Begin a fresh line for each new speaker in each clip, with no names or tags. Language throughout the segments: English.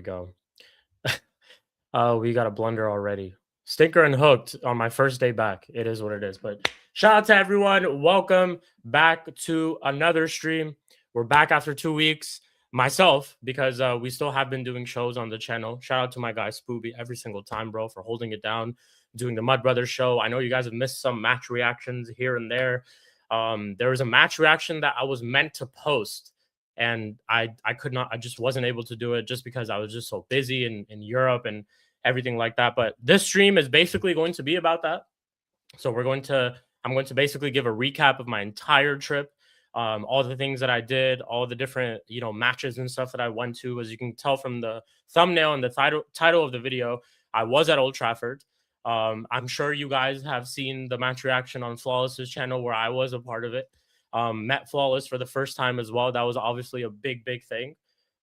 go. We got a blunder already. Stinker and hooked on my first day back. It is what it is. But shout out to everyone. Welcome back to another stream. We're back after 2 weeks. Myself, because we still have been doing shows on the channel. Shout out to my guy Spooby every single time, bro, for holding it down, doing the Mud Brothers show. I know you guys have missed some match reactions here and there. There was a match reaction that I was meant to post, and I could not. I just wasn't able to do it just because I was just so busy in Europe and everything like that. But this stream is basically going to be about that. So I'm going to basically give a recap of my entire trip, all the things that I did, all the different, matches and stuff that I went to. As you can tell from the thumbnail and the title of the video, I was at Old Trafford. I'm sure you guys have seen the match reaction on Flawless's channel where I was a part of it. Met Flawless for the first time as well. That was obviously a big, big thing.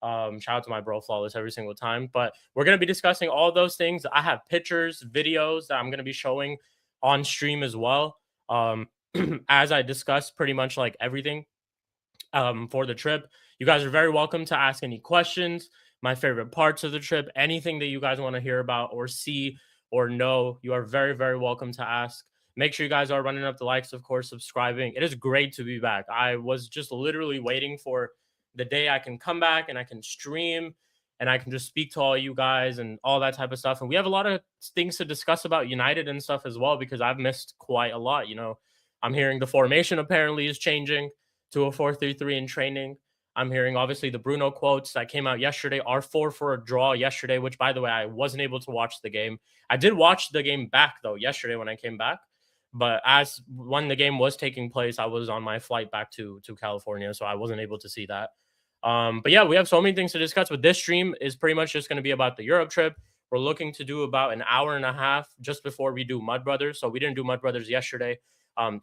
Shout out to my bro Flawless every single time. But we're going to be discussing all those things. I have pictures, videos that I'm going to be showing on stream as well. As I discussed pretty much like everything for the trip. You guys are very welcome to ask any questions, my favorite parts of the trip, anything that you guys want to hear about or see or know. You are very, very welcome to ask. Make sure you guys are running up the likes, of course, subscribing. It is great to be back. I was just literally waiting for the day I can come back and I can stream and I can just speak to all you guys and all that type of stuff. And we have a lot of things to discuss about United and stuff as well, because I've missed quite a lot. I'm hearing the formation apparently is changing to a 4-3-3 in training. I'm hearing obviously the Bruno quotes that came out yesterday are for a draw yesterday, which, by the way, I wasn't able to watch the game. I did watch the game back though yesterday when I came back, but as when the game was taking place, I was on my flight back to California, so I wasn't able to see that. But yeah, we have so many things to discuss. But this stream is pretty much just going to be about the Europe trip. We're looking to do about an hour and a half just before we do Mud Brothers. So we didn't do Mud Brothers yesterday,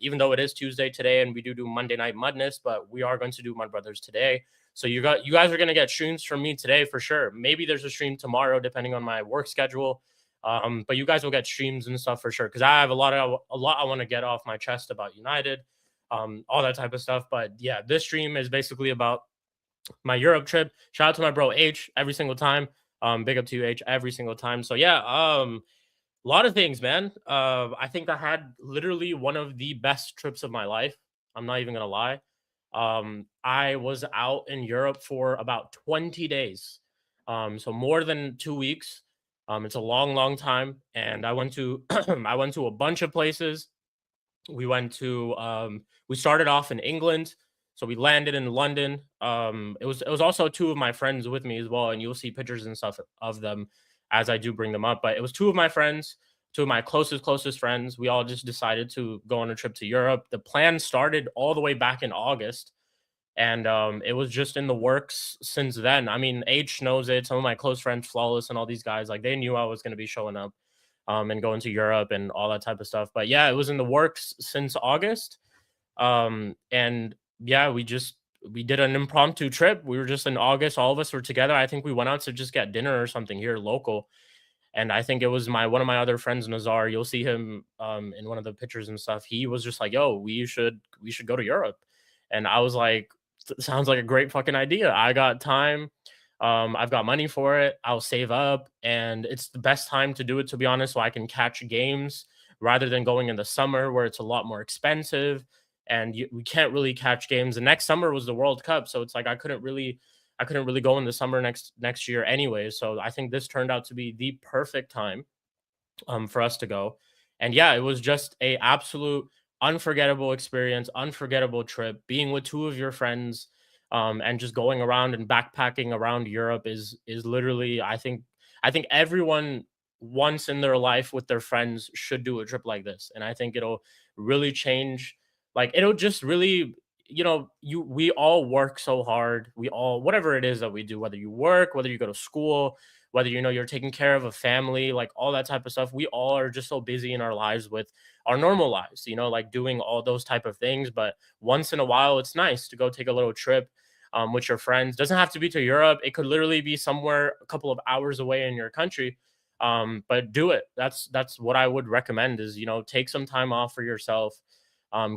even though it is Tuesday today and we do Monday Night Mudness, but we are going to do Mud Brothers today. So you guys are going to get streams from me today for sure. Maybe there's a stream tomorrow depending on my work schedule. But you guys will get streams and stuff for sure, because I have a lot I want to get off my chest about United, all that type of stuff. But yeah, this stream is basically about my Europe trip. Shout out to my bro H every single time. Big up to you, H, every single time. So yeah, a lot of things, man. I think I had literally one of the best trips of my life. I'm not even gonna lie. I was out in Europe for about 20 days. So more than 2 weeks. It's a long, long time. And I went to I went to a bunch of places. We started off in England. So we landed in London. It was also two of my friends with me as well, and you'll see pictures and stuff of them as I do bring them up. But it was two of my friends, two of my closest friends. We all just decided to go on a trip to Europe. The plan started all the way back in August, and it was just in the works since then. I mean, H knows it. Some of my close friends, Flawless, and all these guys, like they knew I was going to be showing up, and going to Europe and all that type of stuff. But yeah, it was in the works since August. And yeah, we did an impromptu trip. We were just in August. All of us were together. I think we went out to just get dinner or something here local. And I think it was one of my other friends, Nazar. You'll see him in one of the pictures and stuff. He was just like, "Yo, we should go to Europe." And I was like, "Sounds like a great fucking idea. I got time. I've got money for it. I'll save up, and it's the best time to do it, to be honest, so I can catch games rather than going in the summer where it's a lot more expensive and we can't really catch games. The next summer was the World Cup, so it's like I couldn't really go in the summer next year anyway. So I think this turned out to be the perfect time for us to go. And yeah, it was just a absolute unforgettable experience, unforgettable trip. Being with two of your friends, and just going around and backpacking around Europe is literally, I think everyone once in their life with their friends should do a trip like this. And I think it'll really change, like it'll just really, we all work so hard. We all, whatever it is that we do, whether you work, whether you go to school, whether you're taking care of a family, like all that type of stuff, we all are just so busy in our lives with our normal lives, like doing all those type of things. But once in a while, it's nice to go take a little trip with your friends. Doesn't have to be to Europe. It could literally be somewhere a couple of hours away in your country. But do it. That's what I would recommend is, take some time off for yourself.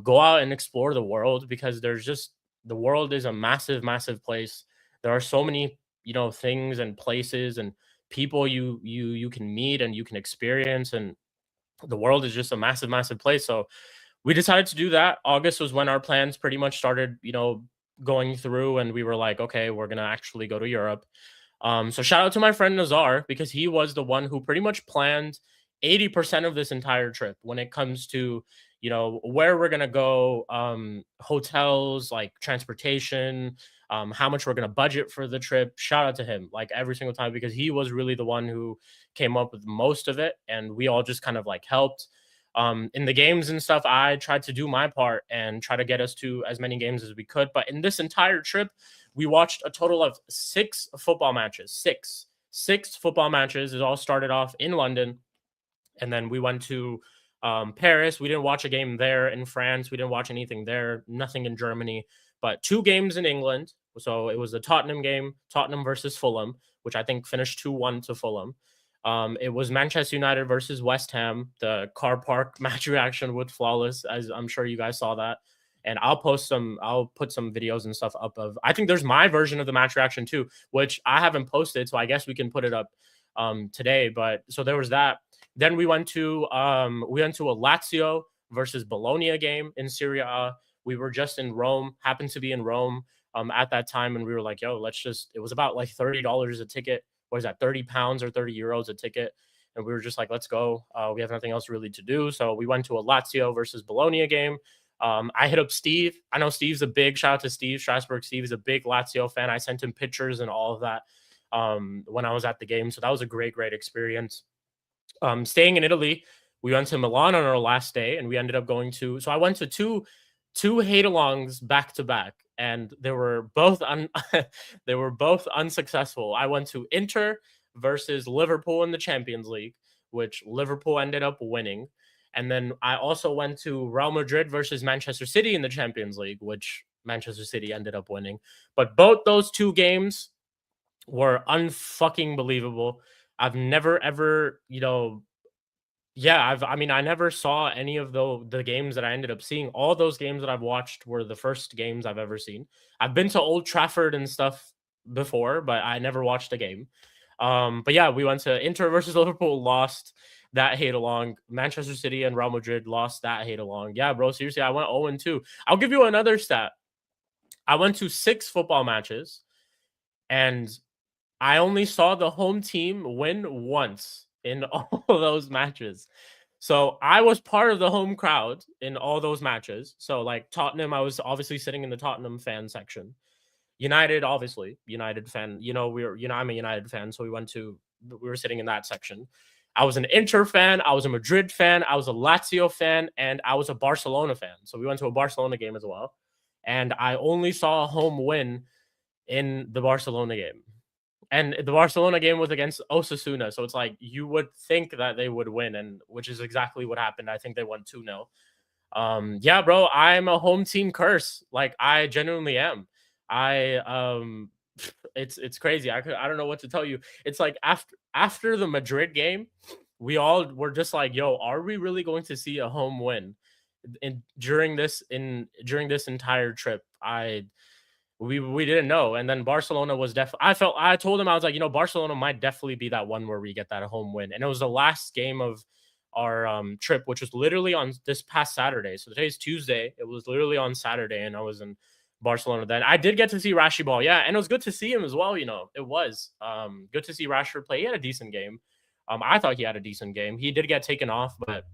Go out and explore the world, because the world is a massive, massive place. There are so many things and places and people you can meet and you can experience, and the world is just a massive, massive place. So we decided to do that. August was when our plans pretty much started, going through, and we were like, okay, we're gonna actually go to Europe. So shout out to my friend Nazar because he was the one who pretty much planned 80% of this entire trip when it comes to, where we're gonna go, hotels, like transportation, how much we're gonna budget for the trip. Shout out to him, like every single time, because he was really the one who came up with most of it, and we all just kind of like helped. In the games and stuff, I tried to do my part and try to get us to as many games as we could. But in this entire trip, we watched a total of six football matches. Six football matches. It all started off in London, and then we went to Paris. We didn't watch a game there. In France, we didn't watch anything there. Nothing in Germany, but two games in England. So it was the Tottenham game, Tottenham versus Fulham, which I think finished 2-1 to Fulham. It was Manchester United versus West Ham. The car park match reaction with Flawless, as I'm sure you guys saw that. And I'll put some videos and stuff up of, I think there's my version of the match reaction too, which I haven't posted. So I guess we can put it up today. But so there was that. Then we went to a Lazio versus Bologna game in Serie A. We were just in Rome, happened to be in Rome at that time, and we were like, yo, it was about like $30 a ticket. What is that, 30 pounds or 30 euros a ticket? And we were just like, let's go. We have nothing else really to do. So we went to a Lazio versus Bologna game. I hit up Steve. I know Steve's a big, shout out to Steve Strasburg. Steve is a big Lazio fan. I sent him pictures and all of that when I was at the game. So that was a great, great experience. Staying in Italy, we went to Milan on our last day, and we ended up going to, so I went to two hate-alongs back to back, and they were both they were both unsuccessful. I went to Inter versus Liverpool in the Champions League, which Liverpool ended up winning. And then I also went to Real Madrid versus Manchester City in the Champions League, which Manchester City ended up winning. But both those two games were unfucking believable. I've never ever, I never saw any of the games that I ended up seeing. All those games that I've watched were the first games I've ever seen. I've been to Old Trafford and stuff before, but I never watched a game. But yeah, we went to Inter versus Liverpool, lost that hate along. Manchester City and Real Madrid lost that hate along. Yeah, bro, seriously, I went 0-2. I'll give you another stat. I went to 6 football matches, and I only saw the home team win once in all those matches. So I was part of the home crowd in all those matches. So like Tottenham, I was obviously sitting in the Tottenham fan section. United, obviously, United fan. I'm a United fan, so we were sitting in that section. I was an Inter fan, I was a Madrid fan, I was a Lazio fan, and I was a Barcelona fan. So we went to a Barcelona game as well. And I only saw a home win in the Barcelona game. And the Barcelona game was against Osasuna. So it's like you would think that they would win, and which is exactly what happened. I think they won 2-0. Yeah, bro, I'm a home team curse. Like I genuinely am. It's crazy. I don't know what to tell you. It's like after the Madrid game, we all were just like, yo, are we really going to see a home win during this entire trip? We didn't know. And then Barcelona was definitely, I told him, I was like, Barcelona might definitely be that one where we get that home win. And it was the last game of our trip, which was literally on this past Saturday. So today's Tuesday. It was literally on Saturday, and I was in Barcelona then. I did get to see Rashi Ball. Yeah, and it was good to see him as well. It was good to see Rashford play. He had a decent game. I thought he had a decent game. He did get taken off, but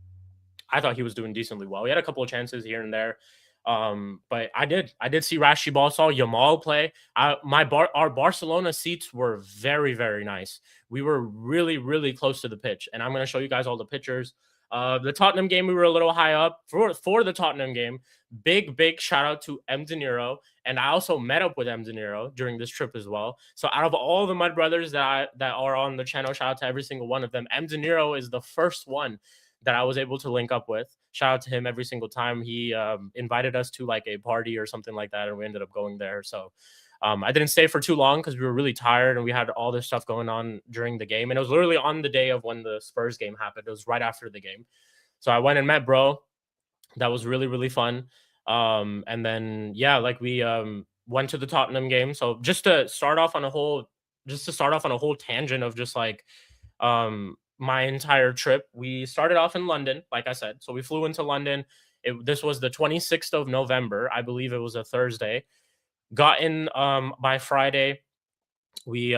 I thought he was doing decently well. He had a couple of chances here and there. But I did see Rashi Ball, saw Yamal play. Our Barcelona seats were very, very nice. We were really, really close to the pitch, and I'm going to show you guys all the pictures. The Tottenham game, we were a little high up for the Tottenham game. Big shout out to M. De Niro, and I also met up with M. De Niro during this trip as well. So out of all the Mud Brothers that are on the channel, shout out to every single one of them. M. De Niro is the first one that I was able to link up with. Shout out to him every single time. He invited us to like a party or something like that, and we ended up going there. So I didn't stay for too long because we were really tired and we had all this stuff going on during the game. And it was literally on the day of when the Spurs game happened. It was right after the game. So I went and met bro. That was really, really fun. And then, yeah, like we went to the Tottenham game. So just to start off on a whole just to start off on a whole tangent of just like my entire trip. We started off in London, like I said. So we flew into London. This was the 26th of November. I believe it was a Thursday. Got in by Friday. We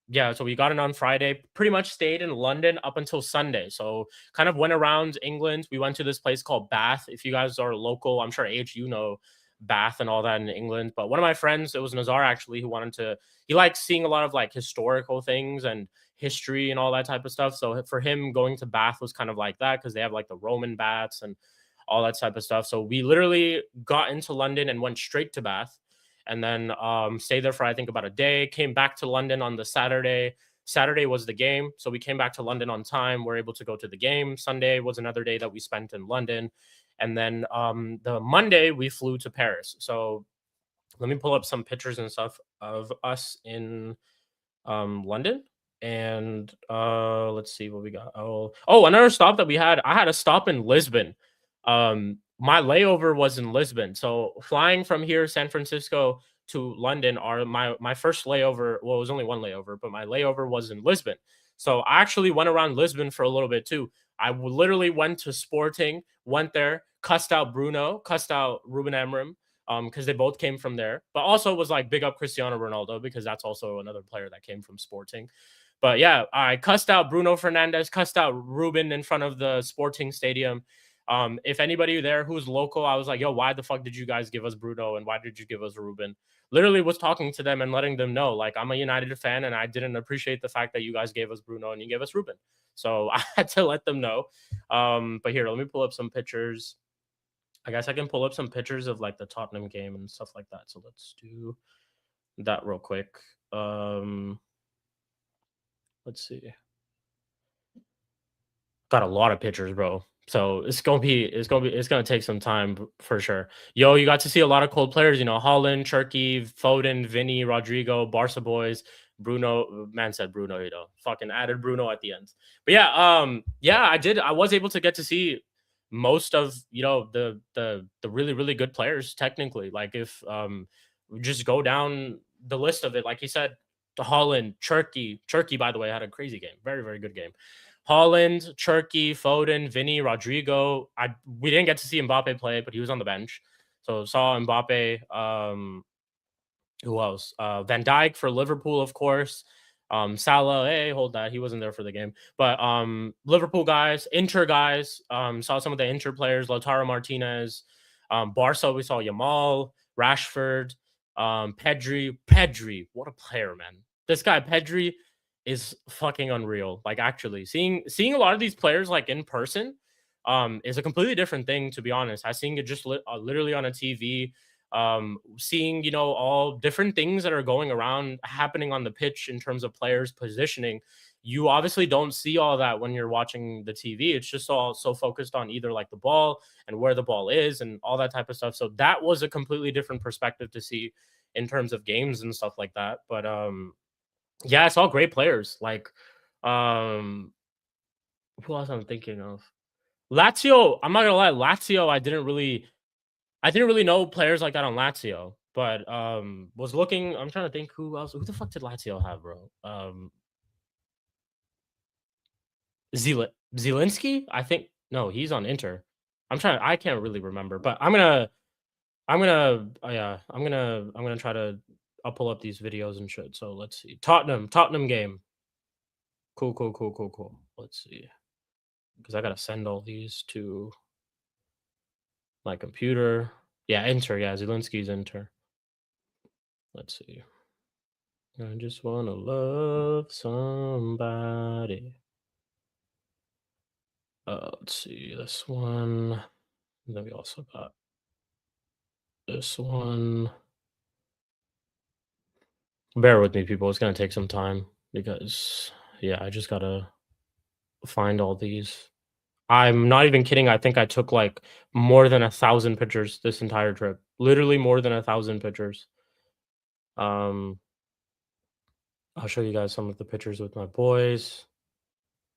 yeah, so we got in on Friday, pretty much stayed in London up until Sunday. So kind of went around England. We went to this place called Bath. If you guys are local, I'm sure H, you know Bath and all that in England. But one of my friends, it was Nazar actually, who wanted to, he likes seeing a lot of like historical things and history and all that type of stuff. So for him, going to Bath was kind of like that because they have like the Roman baths and all that type of stuff. So we literally got into London and went straight to Bath, and then stayed there for I think about a day. Came back to London on the Saturday. Saturday was the game, so we came back to London on time. We're able to go to the game. Sunday was another day that we spent in London, and then the Monday we flew to Paris. So let me pull up some pictures and stuff of us in London. And let's see what we got. Oh, another stop that we had. I had a stop in Lisbon. My layover was in Lisbon. So flying from here, San Francisco to London, are my first layover. Well, it was only one layover, but my layover was in Lisbon. So I actually went around Lisbon for a little bit too. Literally went to Sporting, went there, cussed out Bruno, cussed out Ruben Amorim, because they both came from there. But also was like big up Cristiano Ronaldo because that's also another player that came from Sporting. But yeah, I cussed out Bruno Fernandes, cussed out Ruben in front of the Sporting Stadium. If anybody there who's local, I was like, yo, why the fuck did you guys give us Bruno and why did you give us Ruben? Literally was talking to them and letting them know, like, I'm a United fan and I didn't appreciate the fact that you guys gave us Bruno and you gave us Ruben. So I had to let them know. But here, let me pull up some pictures. I guess I can pull up some pictures of like the Tottenham game and stuff like that. So let's do that real quick. Let's see. Got a lot of pictures, bro. So it's gonna take some time for sure. Yo, you got to see a lot of cold players, you know, Holland, Cherky, Foden, Vinny, Rodrigo, Barca boys, Bruno. Man said Bruno, you know, fucking added Bruno at the end. But yeah, I did. I was able to get to see most of, you know, the really really good players technically. Like if we just go down the list of it, like he said, to Holland, Cherky by the way had a crazy game, very very good game. Holland, Cherky, Foden, Vinny, Rodrigo. We didn't get to see Mbappe play, but he was on the bench. So saw Mbappe. Who else? Van Dijk for Liverpool, of course. Salah, hey, hold that. He wasn't there for the game. But Liverpool guys, Inter guys, saw some of the Inter players, Lautaro Martinez. Barca, we saw Yamal, Rashford, Pedri. What a player, man. This guy, Pedri, is fucking unreal. Like actually seeing a lot of these players like in person is a completely different thing, to be honest. I seen it just literally on a TV, seeing, you know, all different things that are going around happening on the pitch in terms of players positioning. You obviously don't see all that when you're watching the TV. It's just all so focused on either like the ball and where the ball is and all that type of stuff. So that was a completely different perspective to see in terms of games and stuff like that. But yeah, I saw great players. Like, um, who else I'm thinking of? Lazio. I'm not gonna lie, Lazio. I didn't really know players like that on Lazio, but was looking. I'm trying to think who else. Who the fuck did Lazio have, bro? Zielinski. I think no, he's on Inter. I'm trying. I can't really remember, but I'm gonna try to. I'll pull up these videos and shit. So let's see. Tottenham game. Cool. Let's see. Because I gotta send all these to my computer. Yeah, Inter. Yeah, Zielinski's Inter. Let's see. I just wanna love somebody. Let's see this one. And then we also got this one. Bear with me, people. It's gonna take some time because yeah, I just gotta find all these. I'm not even kidding. I think I took like more than 1,000 pictures this entire trip. Literally more than 1,000 pictures. Um, I'll show you guys some of the pictures with my boys.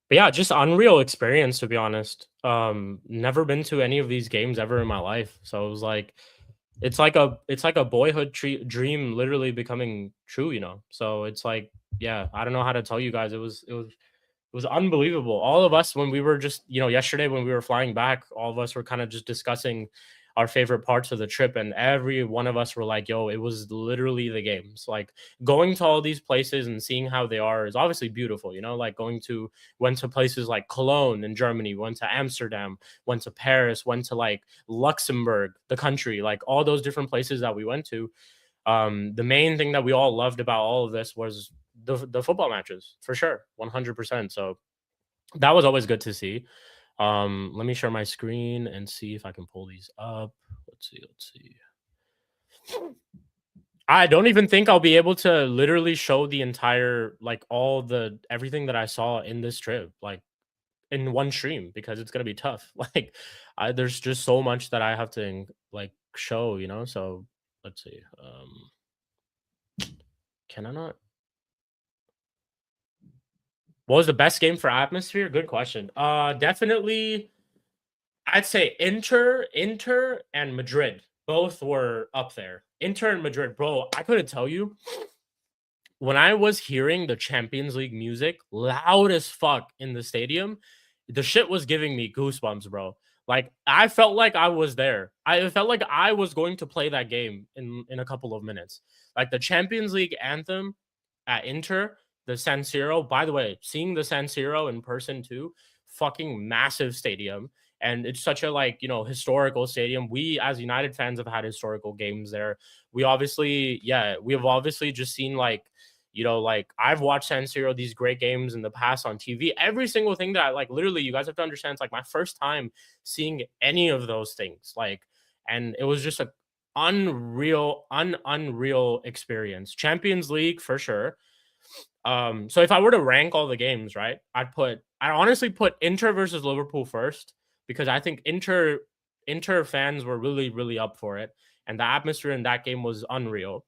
But yeah, just unreal experience, to be honest. Never been to any of these games ever in my life. So it was like it's like a boyhood dream literally becoming true, you know. So it's like, yeah, I don't know how to tell you guys. It was unbelievable. All of us, when we were just, yesterday when we were flying back, all of us were kind of just discussing our favorite parts of the trip, and every one of us were like, "Yo, it was literally the games." Like going to all these places and seeing how they are is obviously beautiful, you know. Like went to places like Cologne in Germany, went to Amsterdam, went to Paris, went to like Luxembourg, the country, like all those different places that we went to. The main thing that we all loved about all of this was the football matches, for sure, 100%. So that was always good to see. Let me share my screen and see if I can pull these up. Let's see. I don't even think I'll be able to literally show the entire, like, all the everything that I saw in this trip, like, in one stream, because it's gonna be tough. Like, there's just so much that I have to like show, you know. So let's see. Can I not? What was the best game for atmosphere? Good question. Definitely, I'd say Inter and Madrid. Both were up there. Inter and Madrid, bro. I couldn't tell you, when I was hearing the Champions League music loud as fuck in the stadium, the shit was giving me goosebumps, bro. Like I felt like I was there. I felt like I was going to play that game in a couple of minutes. Like the Champions League anthem at Inter, the San Siro. By the way, seeing the San Siro in person too, fucking massive stadium. And it's such a, like, historical stadium. We as United fans have had historical games there. We have obviously just seen, like, like, I've watched San Siro, these great games in the past on TV. Every single thing that I like, literally, you guys have to understand, it's like my first time seeing any of those things. Like, and it was just a unreal experience. Champions League for sure. So if I were to rank all the games, right, I'd honestly put Inter versus Liverpool first, because I think Inter fans were really up for it, and the atmosphere in that game was unreal.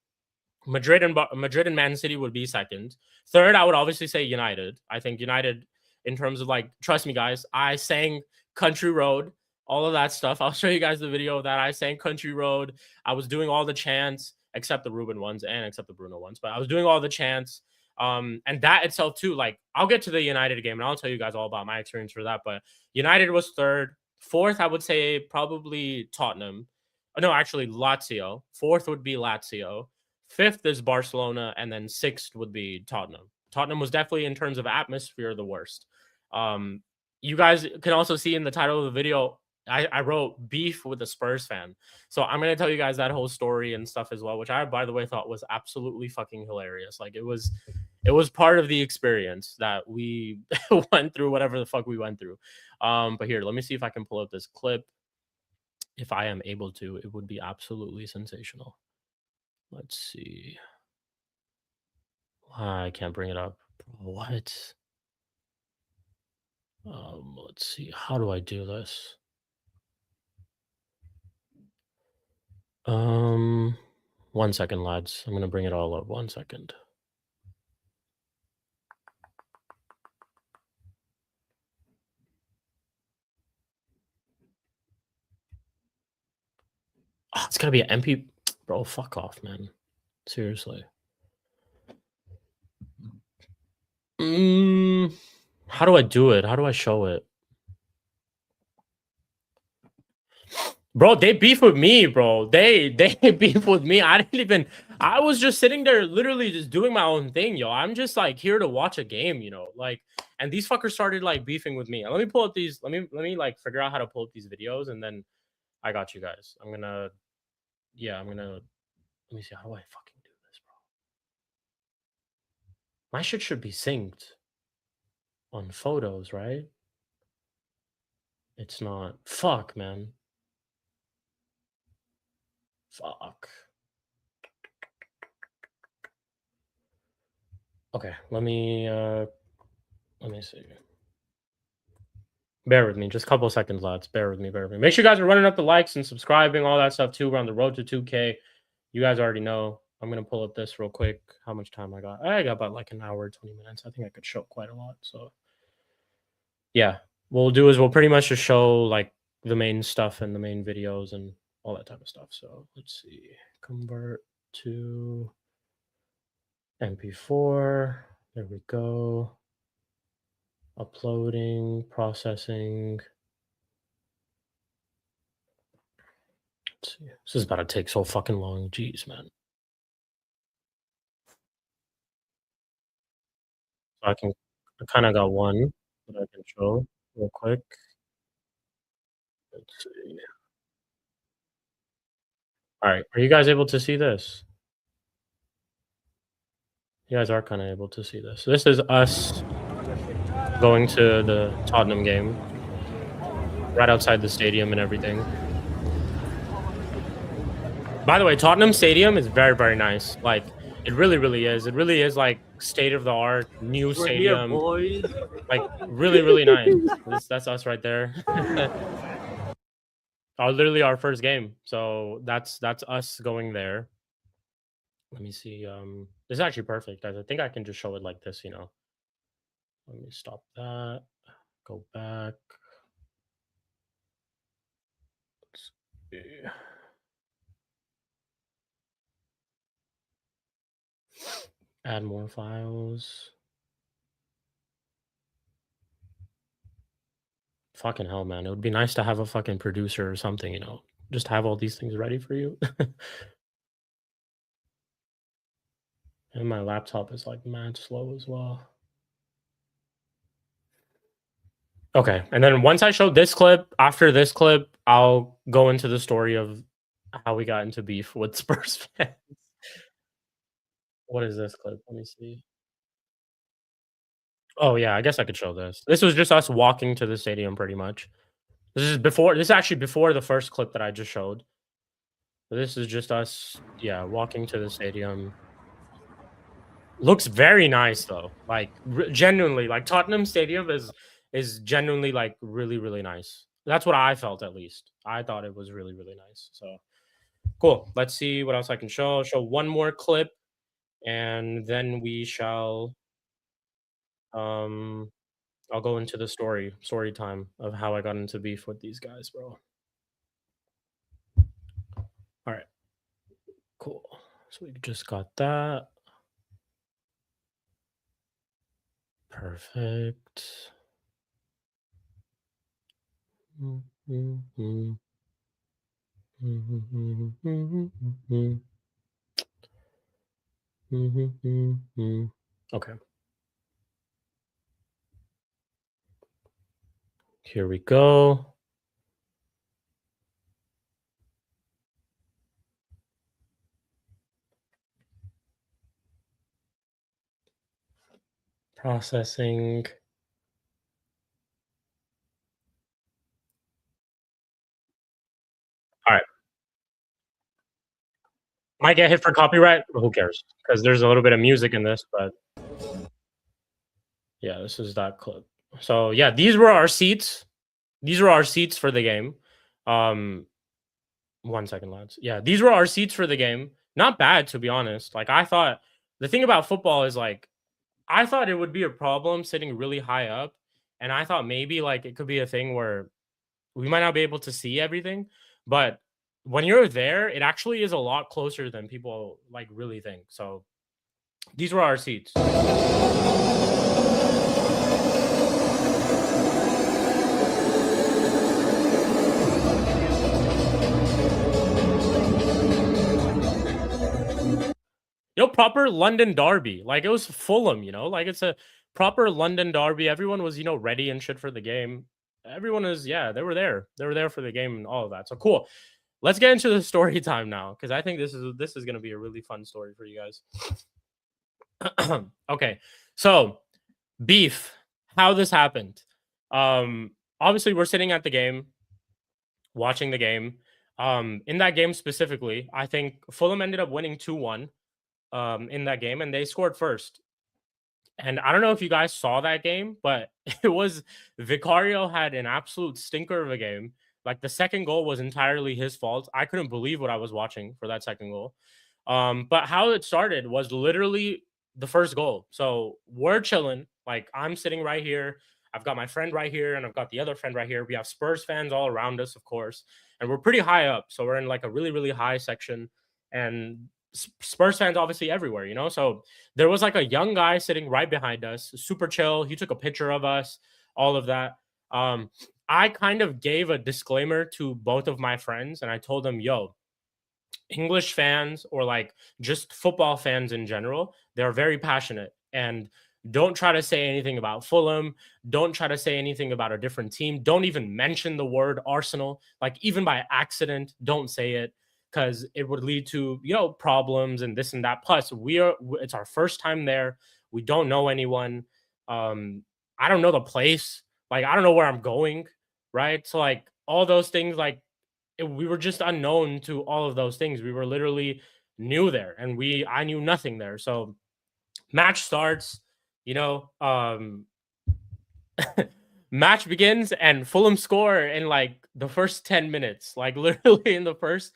Madrid and Man City would be second. Third, I would obviously say United. I think United, in terms of, like, trust me, guys, I sang Country Road, all of that stuff. I'll show you guys the video of that. I sang Country Road. I was doing all the chants except the Ruben ones and except the Bruno ones, but I was doing all the chants. And that itself too, like, I'll get to the United game and I'll tell you guys all about my experience for that. But United was third. Fourth, I would say probably Tottenham. No, actually Lazio. Fourth would be Lazio. Fifth is Barcelona, and then sixth would be Tottenham. Tottenham was definitely, in terms of atmosphere, the worst. Um, you guys can also see in the title of the video, I wrote beef with a Spurs fan. So I'm gonna tell you guys that whole story and stuff as well, which I, by the way, thought was absolutely fucking hilarious. Like it was part of the experience that we went through, whatever the fuck we went through. But here, let me see if I can pull up this clip. If I am able to, it would be absolutely sensational. Let's see. I can't bring it up. What? Let's see. How do I do this? Um, 1 second, lads. I'm gonna bring it all up. 1 second. Oh, it's gotta be an MP. Bro, fuck off, man. Seriously. How do I do it? How do I show it? Bro, they beef with me, bro. They beef with me. I didn't even. I was just sitting there, literally just doing my own thing, yo. I'm just like here to watch a game, like. And these fuckers started like beefing with me. Let me pull up these. Let me like figure out how to pull up these videos, and then I got you guys. I'm gonna. Yeah, I'm gonna. Let me see. How do I fucking do this, bro? My shit should be synced on photos, right? It's not. Fuck, man. Fuck. Okay, let me see. Bear with me, just a couple of seconds, lads. Bear with me. Make sure you guys are running up the likes and subscribing, all that stuff too. We're on the road to 2K. You guys already know. I'm gonna pull up this real quick. How much time I got? I got about like an hour, 20 minutes. I think I could show quite a lot. So yeah, what we'll do is we'll pretty much just show like the main stuff and the main videos, and all that type of stuff. So let's see, convert to MP4. There we go. Uploading, processing. Let's see. This is about to take so fucking long. Jeez, man. So I kind of got one that I can show real quick. Let's see. All right. Are you guys able to see this? You guys are kind of able to see this. This is us going to the Tottenham game, right outside the stadium and everything. By the way, Tottenham Stadium is very, very nice. Like, it really, really is. It really is like state of the art, new
We're here,
stadium.
boys.
Like, really, really nice. That's us right there. Literally our first game. So that's us going there. Let me see. This is actually perfect. I think I can just show it like this, you know. Let me stop that. Go back. Let's see. Add more files. Fucking hell, man. It would be nice to have a fucking producer or something, you know. Just have all these things ready for you. And my laptop is like mad slow as well. Okay. And then once I show this clip, after this clip, I'll go into the story of how we got into beef with Spurs fans. What is this clip? Let me see. Oh yeah, I guess I could show this. This was just us walking to the stadium pretty much. This is actually before the first clip that I just showed. This is just us, yeah, walking to the stadium. Looks very nice though. Like genuinely, like Tottenham Stadium is genuinely like really, really nice. That's what I felt at least. I thought it was really, really nice. So cool. Let's see what else I can show. Show one more clip and then we shall um I'll go into the story time of how I got into beef with these guys, bro. All right, cool. So we just got that. Perfect. Okay. Here we go. Processing. All right. Might get hit for copyright, but who cares? Because there's a little bit of music in this, but yeah, this is that clip. So yeah, these were our seats. These were our seats for the game. 1 second, lads. Yeah, these were our seats for the game. Not bad, to be honest. Like I thought, the thing about football is like, I thought it would be a problem sitting really high up, and I thought maybe like it could be a thing where we might not be able to see everything, but when you're there, it actually is a lot closer than people like really think. So these were our seats. Proper London derby. Like it was Fulham, you know, like it's a proper London derby. Everyone was, you know, ready and shit for the game. Everyone is, yeah, they were there. They were there for the game and all of that. So cool. Let's get into the story time now because I think this is going to be a really fun story for you guys. Okay, so beef, how this happened. Obviously, we're sitting at the game, watching the game. In that game specifically, I think Fulham ended up winning 2-1 in that game, and they scored first. And I don't know if you guys saw that game, but it was Vicario had an absolute stinker of a game. Like the second goal was entirely his fault. I couldn't believe what I was watching for that second goal. But how it started was literally the first goal. So we're chilling. Like I'm sitting right here. I've got my friend right here, and I've got the other friend right here. We have Spurs fans all around us, of course, and we're pretty high up. So we're in like a really, really high section, and Spurs fans obviously everywhere, you know. So there was like a young guy sitting right behind us, super chill. He took a picture of us, all of that. Um, I kind of gave a disclaimer to both of my friends, and I told them, "Yo, English fans or like just football fans in general, they're very passionate and don't try to say anything about Fulham. Don't try to say anything about a different team. Don't even mention the word Arsenal. Like even by accident, don't say it because it would lead to, you know, problems and this and that. Plus, it's our first time there. We don't know anyone. Um, I don't know the place. Like I don't know where I'm going, right? So like all those things like we were just unknown to all of those things. We were literally new there, and I knew nothing there. So match starts, you know, match begins, and Fulham score in like the first 10 minutes, like literally in the first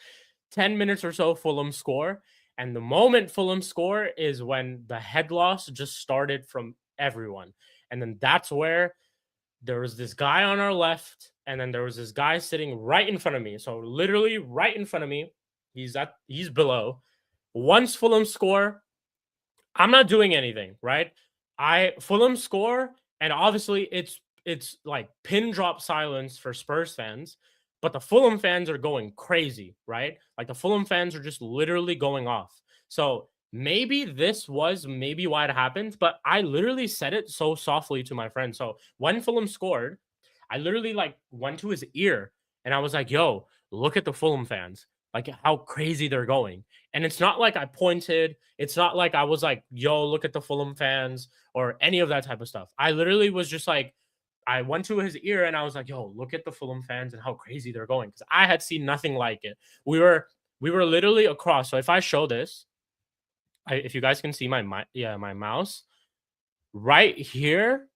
10 minutes or so, Fulham score. And the moment Fulham score is when the head loss just started from everyone, and then that's where there was this guy on our left, and then there was this guy sitting right in front of me. So literally right in front of me. He's below. Once Fulham score, I'm not doing anything, right? I Fulham score, and obviously it's like pin drop silence for Spurs fans, but the Fulham fans are going crazy, right? Like the Fulham fans are just literally going off. So maybe this was maybe why it happened, but I literally said it so softly to my friend. So when Fulham scored, I literally like went to his ear and I was like, "Yo, look at the Fulham fans. Like how crazy they're going." And it's not like I pointed, it's not like I was like, "Yo, look at the Fulham fans," or any of that type of stuff. I literally was just like, I went to his ear and I was like, "Yo, look at the Fulham fans and how crazy they're going," because I had seen nothing like it. We were literally across. So if I show this, if you guys can see my mouse right here,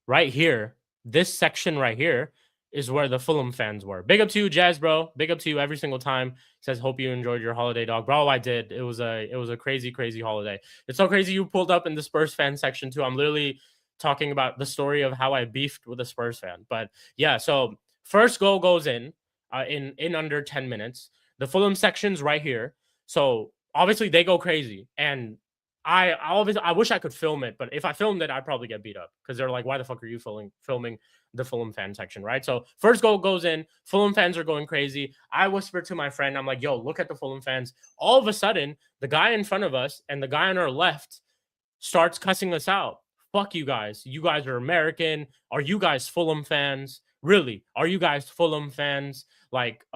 right here, this section right here is where the Fulham fans were. Big up to you, Jazz, bro. Big up to you every single time. Says, hope you enjoyed your holiday, dog. Bro, I did. It was a crazy, crazy holiday. It's so crazy you pulled up in the Spurs fan section too. I'm literally talking about the story of how I beefed with a Spurs fan. But yeah, so first goal goes in under 10 minutes. The Fulham section's right here. So obviously they go crazy. And I wish I could film it, but if I filmed it, I'd probably get beat up because they're like, "Why the fuck are you filming the Fulham fan section?" Right? So first goal goes in, Fulham fans are going crazy. I whisper to my friend, I'm like, "Yo, look at the Fulham fans." All of a sudden, the guy in front of us and the guy on our left starts cussing us out. Fuck you guys! You guys are American. Are you guys Fulham fans? Really? Are you guys Fulham fans? Like,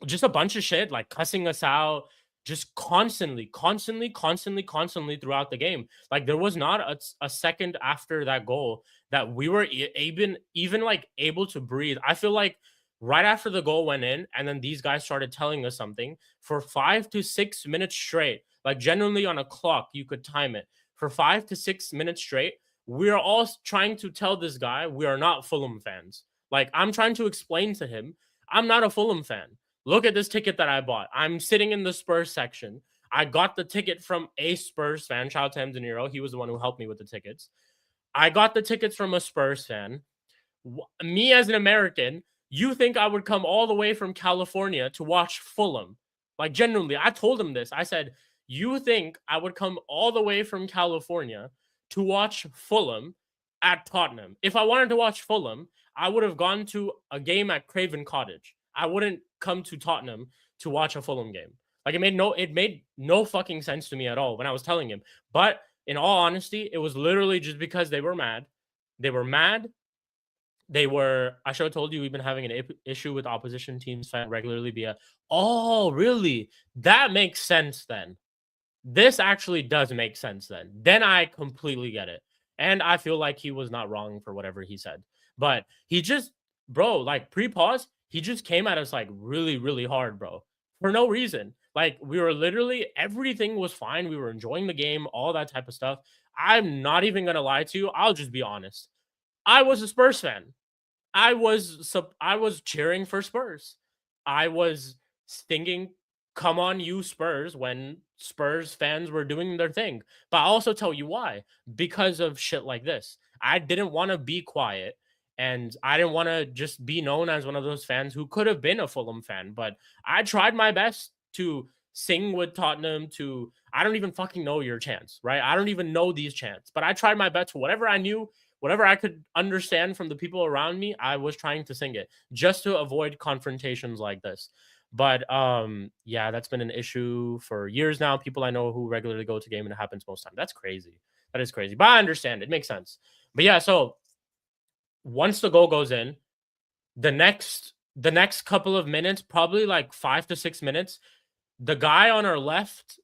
just a bunch of shit, like cussing us out, just constantly throughout the game. Like there was not a second after that goal that we were even like able to breathe. I feel like right after the goal went in, and then these guys started telling us something for 5 to 6 minutes straight. Like genuinely on a clock, you could time it for 5 to 6 minutes straight. We're all trying to tell this guy we are not Fulham fans. Like I'm trying to explain to him, I'm not a Fulham fan. Look at this ticket that I bought. I'm sitting in the Spurs section. I got the ticket from a Spurs fan. Shout out to him, De Niro. He was the one who helped me with the tickets. I got the tickets from a Spurs fan. Me as an American, you think I would come all the way from California to watch Fulham? Like genuinely, I told him this. I said, "You think I would come all the way from California to watch Fulham at Tottenham? If I wanted to watch Fulham, I would have gone to a game at Craven Cottage. I wouldn't come to Tottenham to watch a Fulham game." Like it made no fucking sense to me at all when I was telling him. But in all honesty, it was literally just because they were mad. They were mad. I should have told you we've been having an issue with opposition teams fan regularly via. Oh, really? That makes sense then. This actually does make sense then. Then I completely get it. And I feel like he was not wrong for whatever he said. But he just, bro, like pre-pause, he just came at us like really, really hard, bro. For no reason. Like we were literally everything was fine. We were enjoying the game, all that type of stuff. I'm not even gonna lie to you. I'll just be honest. I was a Spurs fan. I was cheering for Spurs. I was stinging, "Come on, you Spurs," when Spurs fans were doing their thing. But I'll also tell you why. Because of shit like this. I didn't want to be quiet and I didn't want to just be known as one of those fans who could have been a Fulham fan, but I tried my best to sing with Tottenham to I don't even fucking know your chants, right? I don't even know these chants, but I tried my best to whatever I knew, whatever I could understand from the people around me, I was trying to sing it just to avoid confrontations like this. But yeah, that's been an issue for years now. People I know who regularly go to game and it happens most time. That's crazy. That is crazy. But I understand. It makes sense. But yeah, so once the goal goes in, the next couple of minutes, probably like 5 to 6 minutes, the guy on our left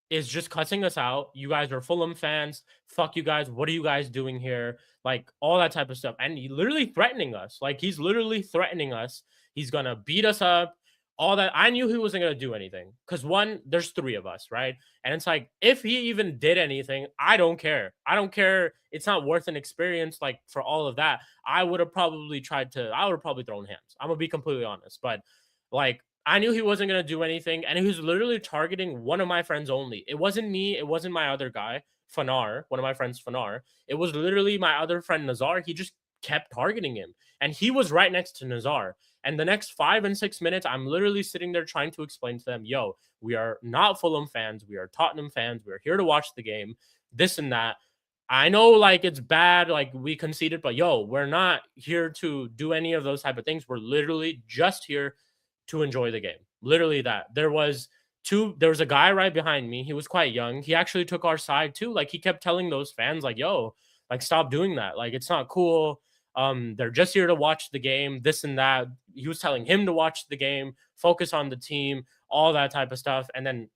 is just cussing us out. You guys are Fulham fans. Fuck you guys. What are you guys doing here? Like all that type of stuff. And he literally threatening us. Like he's literally threatening us. He's gonna beat us up. All that. I knew he wasn't gonna do anything. Because one, there's three of us, right? And it's like, if he even did anything, I don't care. I don't care. It's not worth an experience like for all of that. I would have probably thrown hands. I'm gonna be completely honest. But like I knew he wasn't going to do anything, and he was literally targeting one of my friends only. It wasn't me. It wasn't my other guy, Fanar, one of my friends, Fanar. It was literally my other friend, Nazar. He just kept targeting him, and he was right next to Nazar. And the next 5 and 6 minutes, I'm literally sitting there trying to explain to them, yo, we are not Fulham fans. We are Tottenham fans. We are here to watch the game, this and that. I know like it's bad, like we conceded, but yo, we're not here to do any of those type of things. We're literally just here to enjoy the game. Literally that. There was a guy right behind me. He was quite young. He actually took our side too. Like he kept telling those fans, like, yo, like stop doing that. Like it's not cool. They're just here to watch the game, this and that. He was telling him to watch the game, focus on the team, all that type of stuff. And then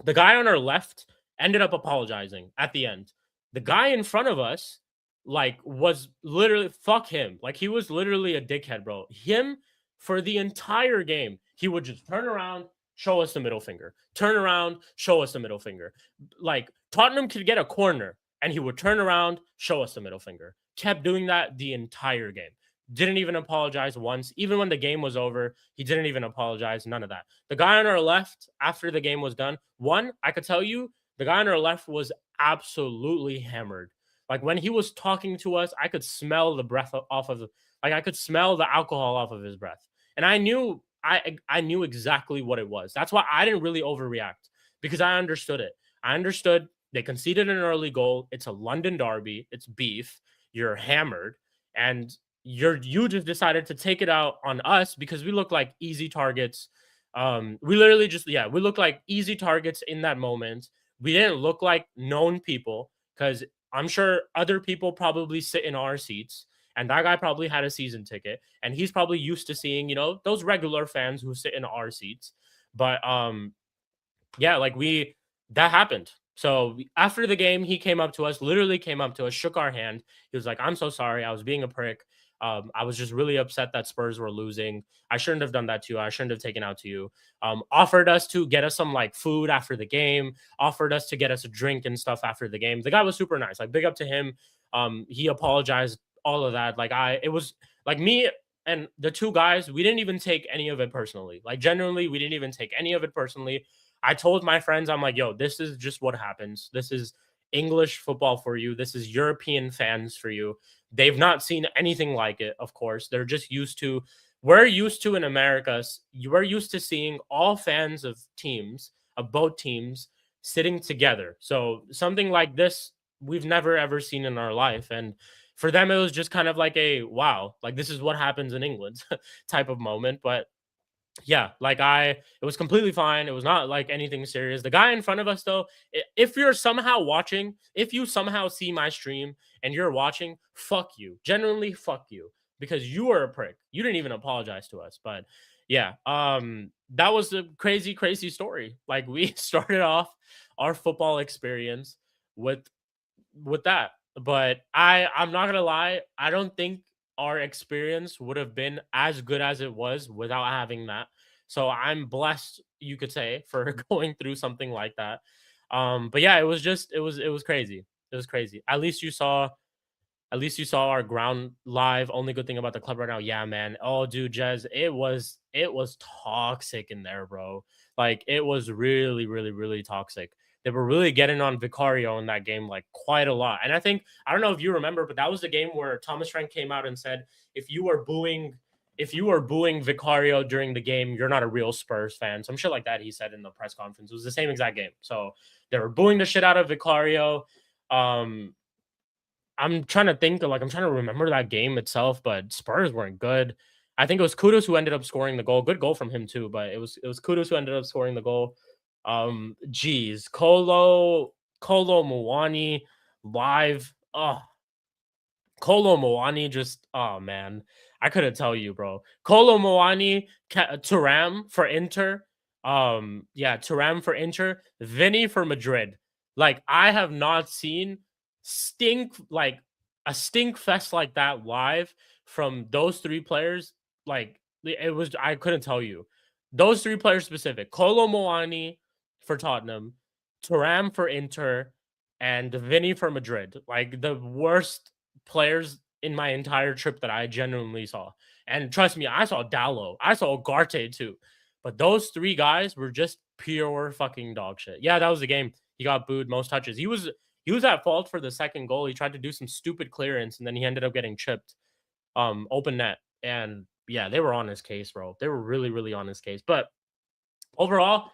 the guy on our left ended up apologizing at the end. The guy in front of us, like, was literally fuck him. Like, he was literally a dickhead, bro. Him for the entire game, he would just turn around, show us the middle finger, turn around, show us the middle finger. Like, Tottenham could get a corner and he would turn around, show us the middle finger. Kept doing that the entire game. Didn't even apologize once. Even when the game was over, he didn't even apologize. None of that. The guy on our left, after the game was done, one, I could tell you, the guy on our left was absolutely hammered. Like when he was talking to us, I could smell the breath off of, like I could smell the alcohol off of his breath, and I knew exactly what it was. That's why I didn't really overreact because I understood it. I understood they conceded an early goal. It's a London derby. It's beef. You're hammered, and you just decided to take it out on us because we look like easy targets. We literally just we look like easy targets in that moment. We didn't look like known people because I'm sure other people probably sit in our seats, and that guy probably had a season ticket, and he's probably used to seeing those regular fans who sit in our seats. But yeah, like that happened. So after the game, he came up to us, literally came up to us, shook our hand. He was like, "I'm so sorry. I was being a prick. I was just really upset that Spurs were losing. I shouldn't have done that to you. I shouldn't have taken out to you." Offered us to get us some like food after the game, offered us to get us a drink and stuff after the game. The guy was super nice. Like big up to him. He apologized, all of that. It was like me and the two guys, we didn't even take any of it personally. Like genuinely, we didn't even take any of it personally. I told my friends, I'm like, yo, this is just what happens. This is English football for you. This is European fans for you. They've not seen anything like it, of course. They're just we're used to in America, we're used to seeing all fans of both teams sitting together. So something like this, we've never ever seen in our life. And for them, it was just kind of like a wow, like this is what happens in England type of moment. But yeah, it was completely fine. It was not like anything serious. The guy in front of us, though, if you're somehow watching, if you somehow see my stream and you're watching, fuck you. Genuinely, fuck you because you are a prick. You didn't even apologize to us. But yeah, that was a crazy, crazy story. Like we started off our football experience with that. But I'm not gonna lie, I don't think our experience would have been as good as it was without having that. So I'm blessed, you could say, for going through something like that. But yeah, it was crazy. It was crazy. At least you saw At least you saw our ground live. Only good thing about the club right now, yeah, man. Oh, dude, Jez, it was toxic in there, bro. Like it was really, really, really toxic. They were really getting on Vicario in that game like quite a lot. And I don't know if you remember, but that was the game where Thomas Frank came out and said, if you are booing if you are booing Vicario during the game, you're not a real Spurs fan. Some shit like that he said in the press conference. It was the same exact game. So they were booing the shit out of Vicario. Um, I'm trying to think, like, I'm trying to remember that game itself, but Spurs weren't good. I think it was Kudus who ended up scoring the goal. Good goal from him too, but it was Kudus who ended up scoring the goal. Geez, Kolo Muani live. Oh, Kolo Moani just oh man, I couldn't tell you, bro. Kolo Moani, Turam for Inter. Yeah, Turam for Inter, Vinny for Madrid. Like I have not seen a stink fest like that live from those three players. Like it was, I couldn't tell you. Those three players specific: Kolo Moani for Tottenham, Turam for Inter, and Vinny for Madrid. Like the worst players in my entire trip that I genuinely saw. And trust me, I saw Dallo, I saw Ugarte too. But those three guys were just pure fucking dog shit. Yeah, that was the game. He got booed most touches. He was at fault for the second goal. He tried to do some stupid clearance and then he ended up getting chipped. Open net. And yeah, they were on his case, bro. They were really, really on his case. But overall,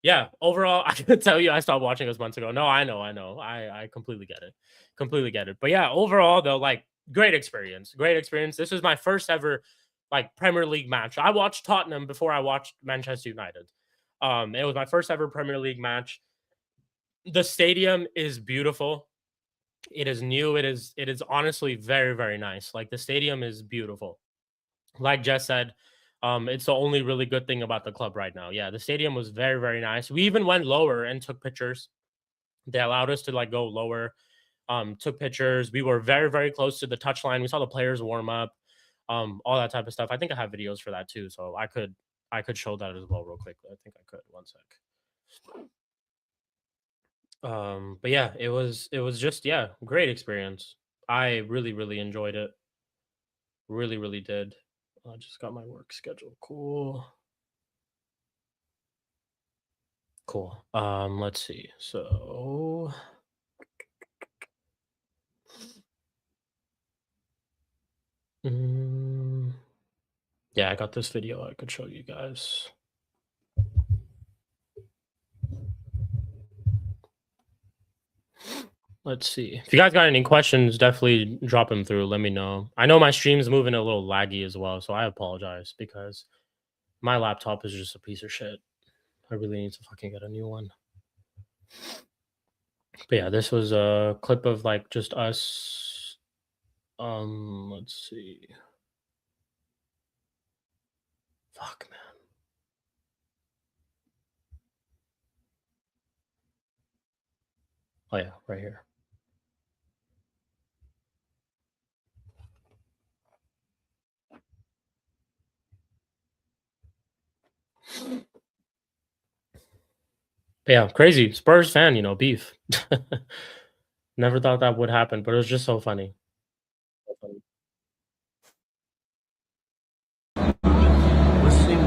yeah, overall, I can tell you I stopped watching this months ago. No, I know, I know. I completely get it. Completely get it. But yeah, overall though, like great experience. Great experience. This was my first ever like Premier League match. I watched Tottenham before I watched Manchester United. It was my first ever Premier League match. The stadium is beautiful. It is new. It is honestly very, very nice. Like the stadium is beautiful. Like Jess said, it's the only really good thing about the club right now. Yeah, the stadium was very, very nice. We even went lower and took pictures. They allowed us to like go lower. Took pictures. We were very, very close to the touchline. We saw the players warm up. All that type of stuff. I think I have videos for that too, so I could show that as well real quick. I think I could. One sec. But yeah, it was just yeah, great experience. I really, really enjoyed it. Really, really did. I just got my work schedule. Cool. Cool. Let's see. So mm, yeah, I got this video I could show you guys. Let's see. If you guys got any questions, definitely drop them through. Let me know. I know my stream's moving a little laggy as well, so I apologize because my laptop is just a piece of shit. I really need to fucking get a new one. But yeah, this was a clip of like just us. Let's see. Fuck, man. Oh yeah, right here. But yeah, crazy Spurs fan, beef. Never thought that would happen, but it was just so funny. So funny. Listening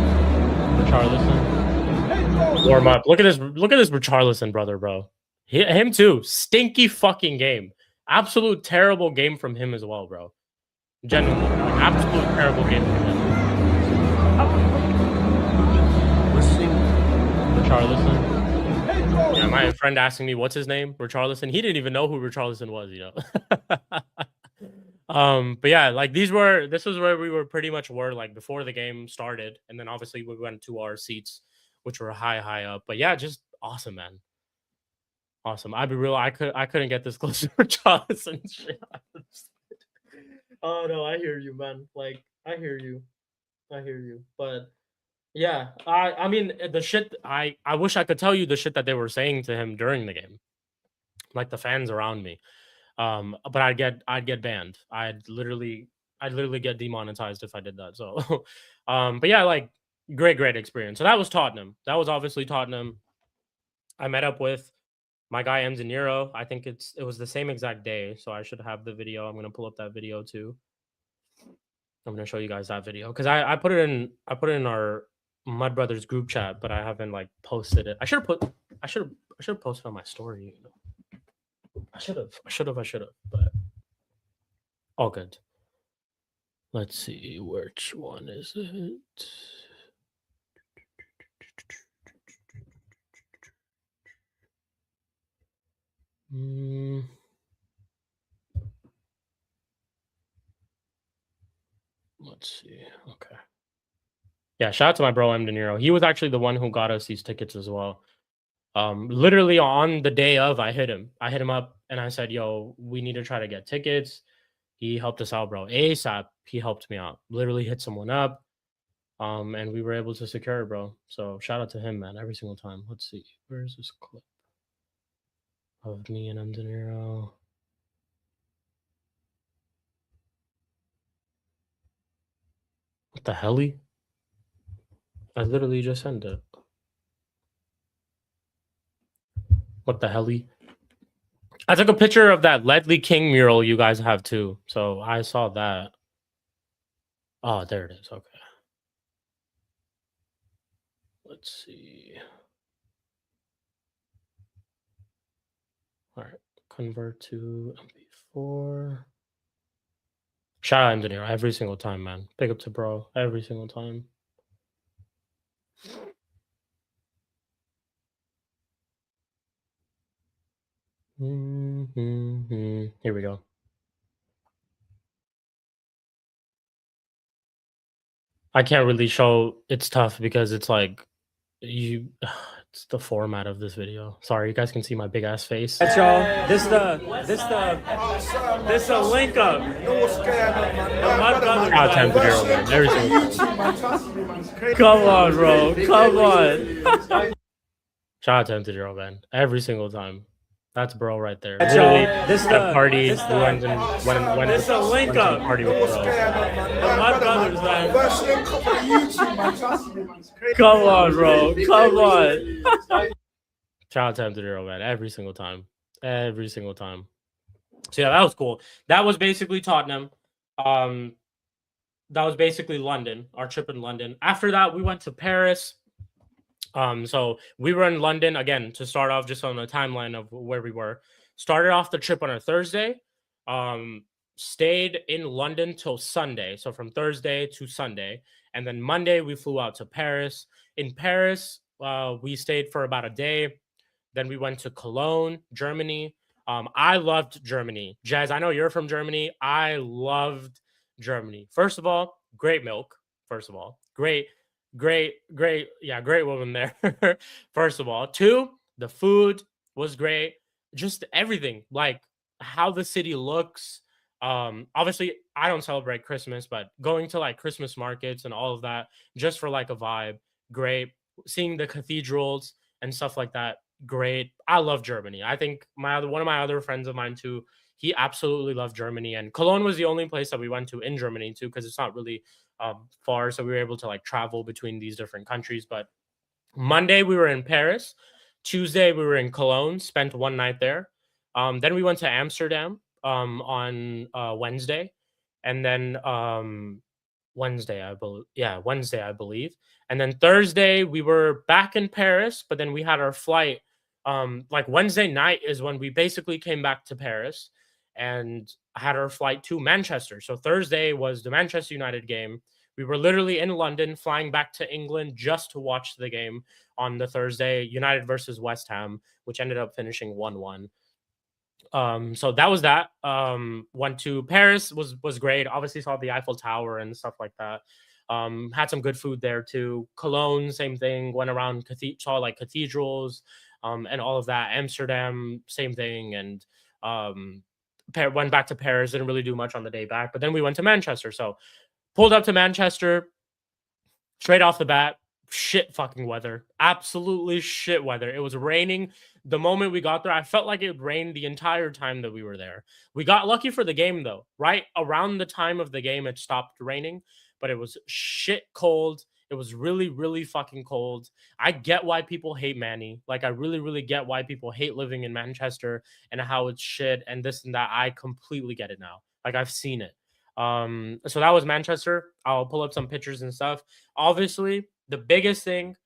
Richarlison warm up. Look at this. Look at this Richarlison brother, bro. Him too. Stinky fucking game. Absolute terrible game from him as well, bro. Genuinely, like, absolute terrible game from him. Listening Richarlison. Yeah, my friend asking me what's his name, Richarlison. He didn't even know who Richarlison was. But yeah, like this was where we were pretty much were like before the game started, and then obviously we went to our seats, which were high, high up. But yeah, just awesome, man. Awesome. I'd be real. I couldn't get this close to Richarlison. Shit. Oh no, I hear you, man. Like I hear you. I hear you. But yeah, I mean the shit I wish I could tell you the shit that they were saying to him during the game. Like the fans around me. But I'd get banned. I'd literally get demonetized if I did that. So but yeah, like great experience. So that was Tottenham. That was obviously Tottenham. I met up with My guy M De Niro. I think it was the same exact day, so I should have the video. I'm gonna pull up that video too. I'm gonna show you guys that video because I put it in our Mud Brothers group chat, but I haven't like posted it. I should have posted on my story. You know, I should have, but all good. Let's see, which one is it? Let's see. Okay. Yeah, shout out to my bro M De Niro. He was actually the one who got us these tickets as well. Literally on the day of, I hit him. I hit him up and I said, "Yo, we need to try to get tickets." He helped us out, bro. ASAP, he helped me out. Literally hit someone up. And we were able to secure it, bro. So shout out to him, man, every single time. Let's see. Where's this clip of me and M De Niro? What the hell? I literally just sent it. What the hell? I took a picture of that Ledley King mural you guys have too. So I saw that. Oh, there it is. Okay. Let's see. All right. Convert to MP4. Shout out M De Niro every single time, man. Big up to bro every single time. Here we go. I can't really show. It's tough because it's like it's the format of this video. Sorry, you guys can see my big ass face.
That's y'all. This the link up.
Shout out to M De Niro, man. Every single time.
Come on, bro. Come on.
Shout out to M De Niro, man. Every single time. That's bro right there.
That's
Literally,
y'all. This
at
the
party
this the
went the
link up.
party with bro.
My brothers, man. Come on, bro. Come on.
Shout out to M De Niro, man. Every single time. Every single time. So yeah, that was cool. That was basically Tottenham. That was basically London, our trip in London. After that, we went to Paris. So we were in London again to start off just on the timeline of where we were. Started off the trip on a Thursday. Stayed in London till Sunday. So from Thursday to Sunday. And then Monday we flew out to Paris. In Paris, we stayed for about a day. Then we went to Cologne, Germany. I loved Germany. Jazz, I know you're from Germany. I loved Germany. First of all, great milk. First of all, great woman there. First of all, two, the food was great. Just everything, like how the city looks. Obviously, I don't celebrate Christmas, but going to like Christmas markets and all of that, just for like a vibe, great. Seeing the cathedrals and stuff like that, great. I love Germany. I think one of my other friends of mine too, he absolutely loved Germany. And Cologne was the only place that we went to in Germany too, because it's not really far, so we were able to like travel between these different countries. But Monday we were in Paris, Tuesday we were in Cologne, spent one night there. Then we went to Amsterdam on Wednesday, and then Wednesday I believe, and then Thursday we were back in Paris, but then we had our flight. Like Wednesday night is when we basically came back to Paris and had our flight to Manchester. So Thursday was the Manchester United game. We were literally in London, flying back to England just to watch the game on the Thursday, United versus West Ham, which ended up finishing 1-1. So that was that. Went to Paris, was great. Obviously saw the Eiffel Tower and stuff like that. Had some good food there too. Cologne, same thing. Went around, saw like cathedrals, and all of that. Amsterdam, same thing. And went back to Paris. Didn't really do much on the day back, but then we went to Manchester. So pulled up to Manchester straight off the bat. Shit fucking weather. Absolutely shit weather. It was raining the moment we got there. I felt like it rained the entire time that we were there. We got lucky for the game though. Right around the time of the game, it stopped raining, but it was shit cold. It was really, really fucking cold. I get why people hate Manny. Like, I really, really get why people hate living in Manchester and how it's shit and this and that. I completely get it now. Like, I've seen it. So that was Manchester. I'll pull up some pictures and stuff. Obviously, the biggest thing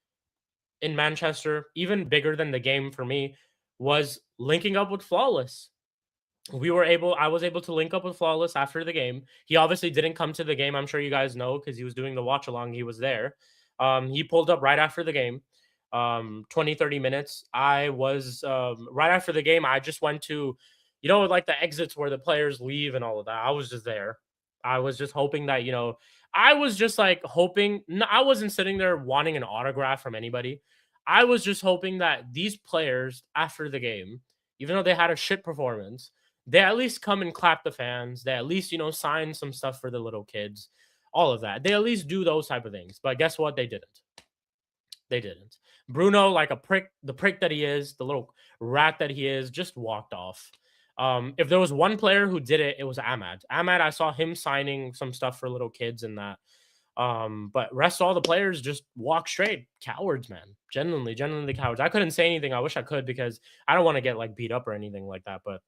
in Manchester, even bigger than the game for me, was linking up with Flawless. I was able to link up with Flawless after the game. He obviously didn't come to the game. I'm sure you guys know because he was doing the watch along. He was there. He pulled up right after the game, 20, 30 minutes. I was right after the game. I just went to, like the exits where the players leave and all of that. I was just there. I was just hoping that, I was just like hoping. No, I wasn't sitting there wanting an autograph from anybody. I was just hoping that these players after the game, even though they had a shit performance, they at least come and clap the fans. They at least, sign some stuff for the little kids, all of that. They at least do those type of things. But guess what? They didn't. They didn't. Bruno, like the prick that he is, the little rat that he is, just walked off. If there was one player who did it, it was Ahmad. Ahmad, I saw him signing some stuff for little kids and that. But rest all the players just walk straight. Cowards, man. Genuinely cowards. I couldn't say anything. I wish I could because I don't want to get like beat up or anything like that. But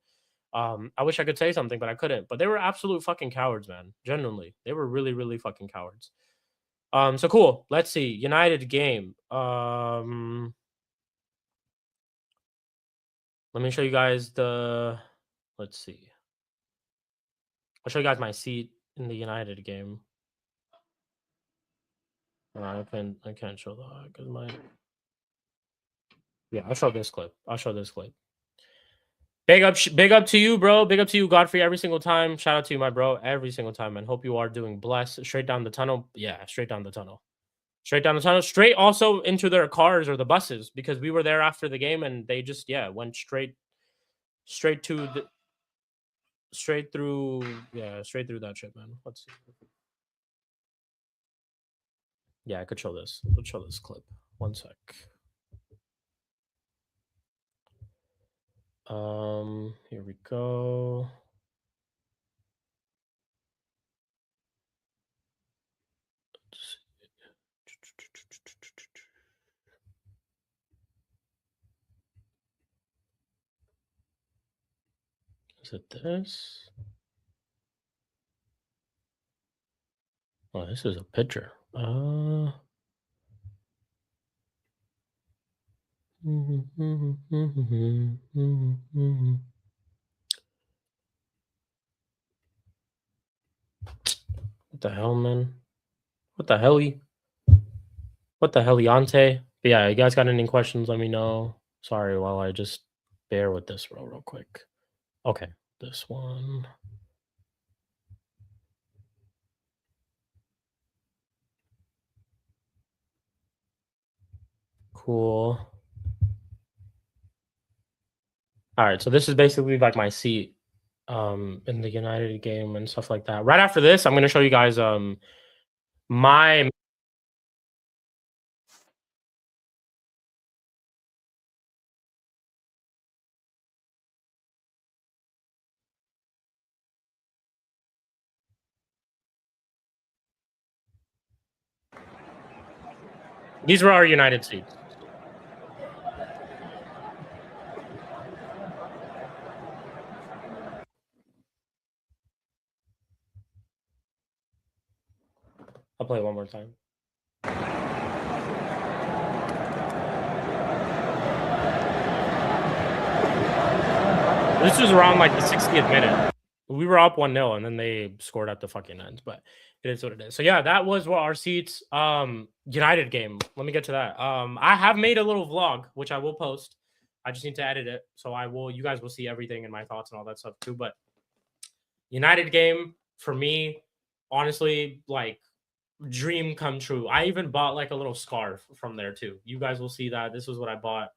I wish I could say something, but I couldn't. But they were absolute fucking cowards, man. Genuinely. They were really, really fucking cowards. So cool. Let's see. United game. Let me show you guys let's see. I'll show you guys my seat in the United game. I can't show that because I'll show this clip. Big up to you, bro. Big up to you, Godfrey, every single time. Shout out to you, my bro, every single time, man. Hope you are doing blessed. Straight down the tunnel. Yeah, straight down the tunnel. Straight down the tunnel. Straight also into their cars or the buses because we were there after the game and they just went straight through that shit, man. Let's see. Yeah, I could show this. Let's show this clip. One sec. Here we go. Is it this? Oh, this is a picture. What the hell, man? What the hell, Yante? But yeah, you guys got any questions? Let me know. Sorry, while I just bear with this real quick. Okay, this one. Cool. All right, so this is basically like my seat in the United game and stuff like that. Right after this, I'm gonna show you guys my these were our United seats. I'll play it one more time. This was around like the 60th minute. We were up 1-0 and then they scored at the fucking end, but it is what it is. So yeah, that was what our seats United game. Let me get to that. I have made a little vlog which I will post. I just need to edit it. So you guys will see everything and my thoughts and all that stuff too, but United game for me, honestly, like dream come true. I even bought like a little scarf from there too. You guys will see that. This was what I bought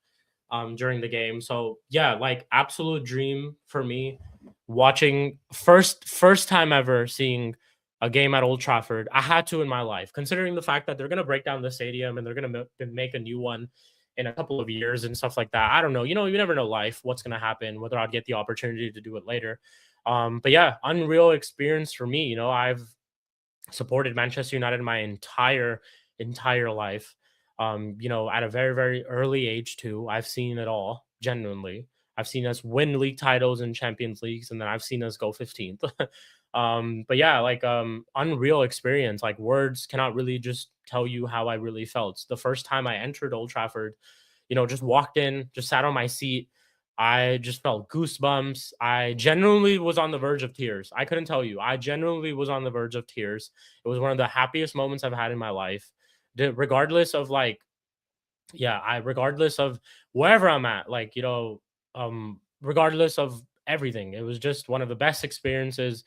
during the game. So yeah, like absolute dream for me. Watching first time ever seeing a game at Old Trafford. I had to in my life, considering the fact that they're gonna break down the stadium and they're gonna make a new one in a couple of years and stuff like that. I don't know. You never know life, what's gonna happen, whether I'd get the opportunity to do it later. But yeah, unreal experience for me. I've supported Manchester United my entire entire life. You know, at a very, very early age too. I've seen it all, genuinely. I've seen us win league titles and Champions Leagues, and then I've seen us go 15th. But yeah, like unreal experience. Like words cannot really just tell you how I really felt. The first time I entered Old Trafford, you know, just walked in, just sat on my seat. I just felt goosebumps. I genuinely was on the verge of tears. I couldn't tell you. I genuinely was on the verge of tears. It was one of the happiest moments I've had in my life. Regardless of like, yeah, I regardless of wherever I'm at, like, you know, regardless of everything, it was just one of the best experiences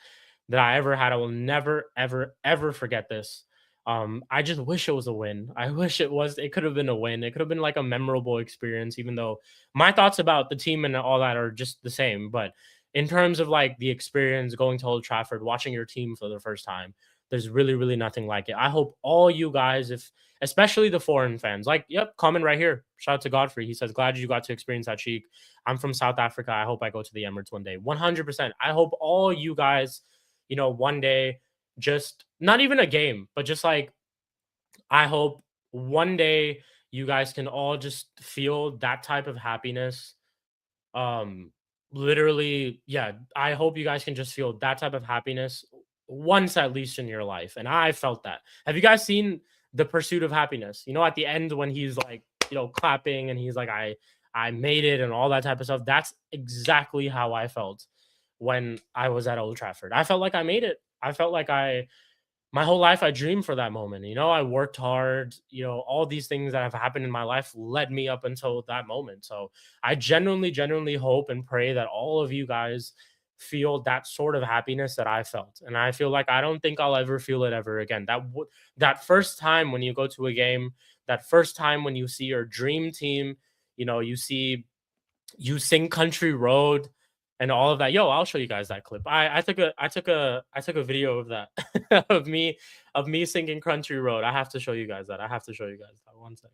that I ever had. I will never, ever, ever forget this. I just wish it was a win. I wish it could have been a win. It could have been like a memorable experience, even though my thoughts about the team and all that are just the same. But in terms of like the experience going to Old Trafford, watching your team for the first time, there's really, really nothing like it. I hope all you guys, if especially the foreign fans, like, yep, comment right here. Shout out to Godfrey. He says, glad you got to experience that, Cheek. I'm from South Africa. I hope I go to the Emirates one day. 100%. I hope all you guys, you know, one day, just not even a game, but just like, I hope one day you guys can all just feel that type of happiness. Um, Literally, yeah, I hope you guys can just feel that type of happiness once at least in your life. And I felt that. Have you guys seen The Pursuit of Happiness? You know, at the end when he's like, you know, clapping and he's like, I made it and all that type of stuff. That's exactly how I felt when I was at Old Trafford. I felt like I made it. I felt like my whole life I dreamed for that moment. You know, I worked hard, you know, all these things that have happened in my life led me up until that moment. So I genuinely hope and pray that all of you guys feel that sort of happiness that I felt. And I feel like I don't think I'll ever feel it ever again. That first time when you go to a game, that first time when you see your dream team, you know, you sing Country Road and all of that. Yo, I'll show you guys that clip. I took a video of that of me singing Country Road. I have to show you guys that. I have to show you guys that. One sec.